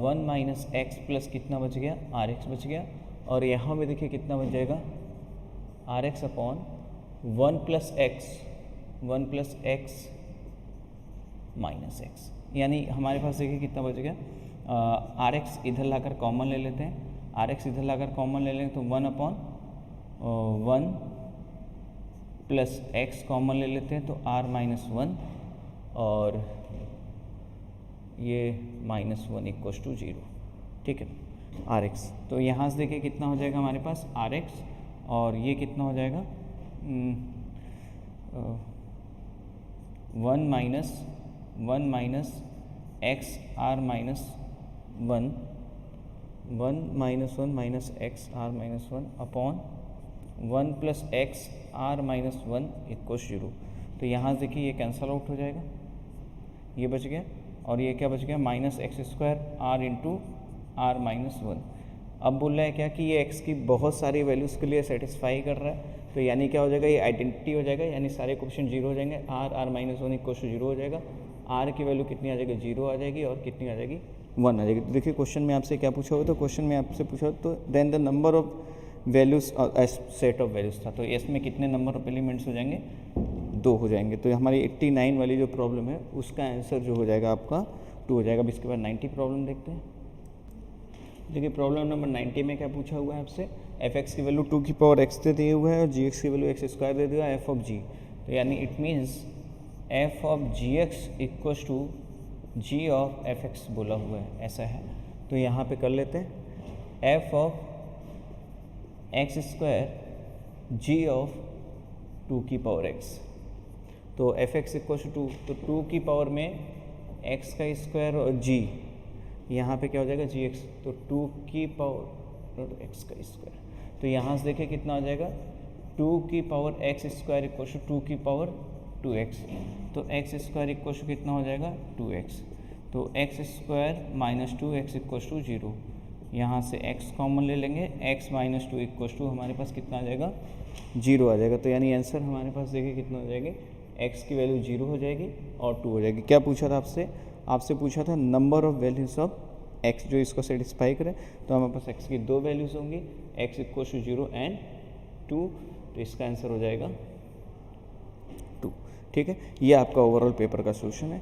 1 minus x plus कितना बच गया, आर एक्स बच गया। और यहाँ पे देखिए कितना बच जाएगा, r x upon 1 plus x minus x, यानी हमारे पास देखिए कितना बच गया, आर एक्स इधर लाकर कॉमन ले लेते हैं, आर एक्स इधर लाकर कॉमन ले लें तो 1 अपॉन 1 प्लस एक्स कॉमन ले लेते हैं तो आर माइनस 1 और ये माइनस 1 इक्वस टू 0, ठीक है, आर एक्स। तो यहाँ से देखिए कितना हो जाएगा हमारे पास आर एक्स और ये कितना हो जाएगा 1 minus x r minus 1 minus x r minus 1 upon 1 plus x r minus 1 equal 0। तो यहाँ से देखिए ये कैंसल आउट हो जाएगा, ये बच गया और ये क्या बच गया minus x square r into r minus 1। अब बोल रहा है क्या कि ये एक्स की बहुत सारी वैल्यूज़ के लिए सेटिस्फाई कर रहा है, तो यानी क्या हो जाएगा, ये आइडेंटिटी हो जाएगा, यानी सारे क्वेश्चन 0 हो जाएंगे, आर माइनस 1 इक्वल 0 हो जाएगा, आर की वैल्यू कितनी आ जाएगी 0 आ जाएगी और कितनी आ जाएगी 1 आ जाएगी। तो देखिए क्वेश्चन में आपसे क्या पूछा हुआ, तो क्वेश्चन में आपसे पूछा तो then the number of values set of values था, तो इसमें कितने नंबर ऑफ एलिमेंट्स हो जाएंगे, 2 हो जाएंगे। तो हमारी 89 वाली जो प्रॉब्लम है उसका आंसर जो हो जाएगा आपका 2 हो जाएगा। अब इसके बाद 90 प्रॉब्लम देखते हैं। देखिए प्रॉब्लम नंबर 90 में क्या पूछा हुआ है आपसे, एफ एक्स की वैल्यू 2 की पावर एक्स दे दिए हुआ है और जी एक्स की वैल्यू एक्स स्क्वायर दे दिया एफ ऑफ जी। तो यानी it means f of g x equals to g of f x बोला हुआ है, ऐसा है। तो यहाँ पे कर लेते हैं f of x square g of 2 की पावर एक्स। तो एफ एक्स इक्वल टू 2, तो 2 की पावर में एक्स का स्क्वायर और जी, यहाँ पे क्या हो जाएगा जी एक्स, तो 2 की पावर एक्स का स्क्वायर। तो यहाँ से देखिए कितना हो जाएगा 2 की power x square equal to 2 की पावर 2x। तो एक्स स्क्वायर इक्वल टू कितना हो जाएगा 2x। तो x square minus 2x equal to 0, यहाँ से x कॉमन ले लेंगे, x माइनस 2 इक्वल टू हमारे पास कितना आ जाएगा 0 आ जाएगा। तो यानी आंसर हमारे पास देखिए कितना हो जाएगा, x की वैल्यू 0 हो जाएगी और 2 हो जाएगी। क्या पूछा था आपसे पूछा था number of values of x जो इसको सेटिस्फाई करे। तो हमारे पास x की 2 वैल्यूज होंगी, x इक्वल टू 0 एंड 2, तो इसका आंसर हो जाएगा 2, ठीक है। ये आपका ओवरऑल पेपर का सोल्यूशन है।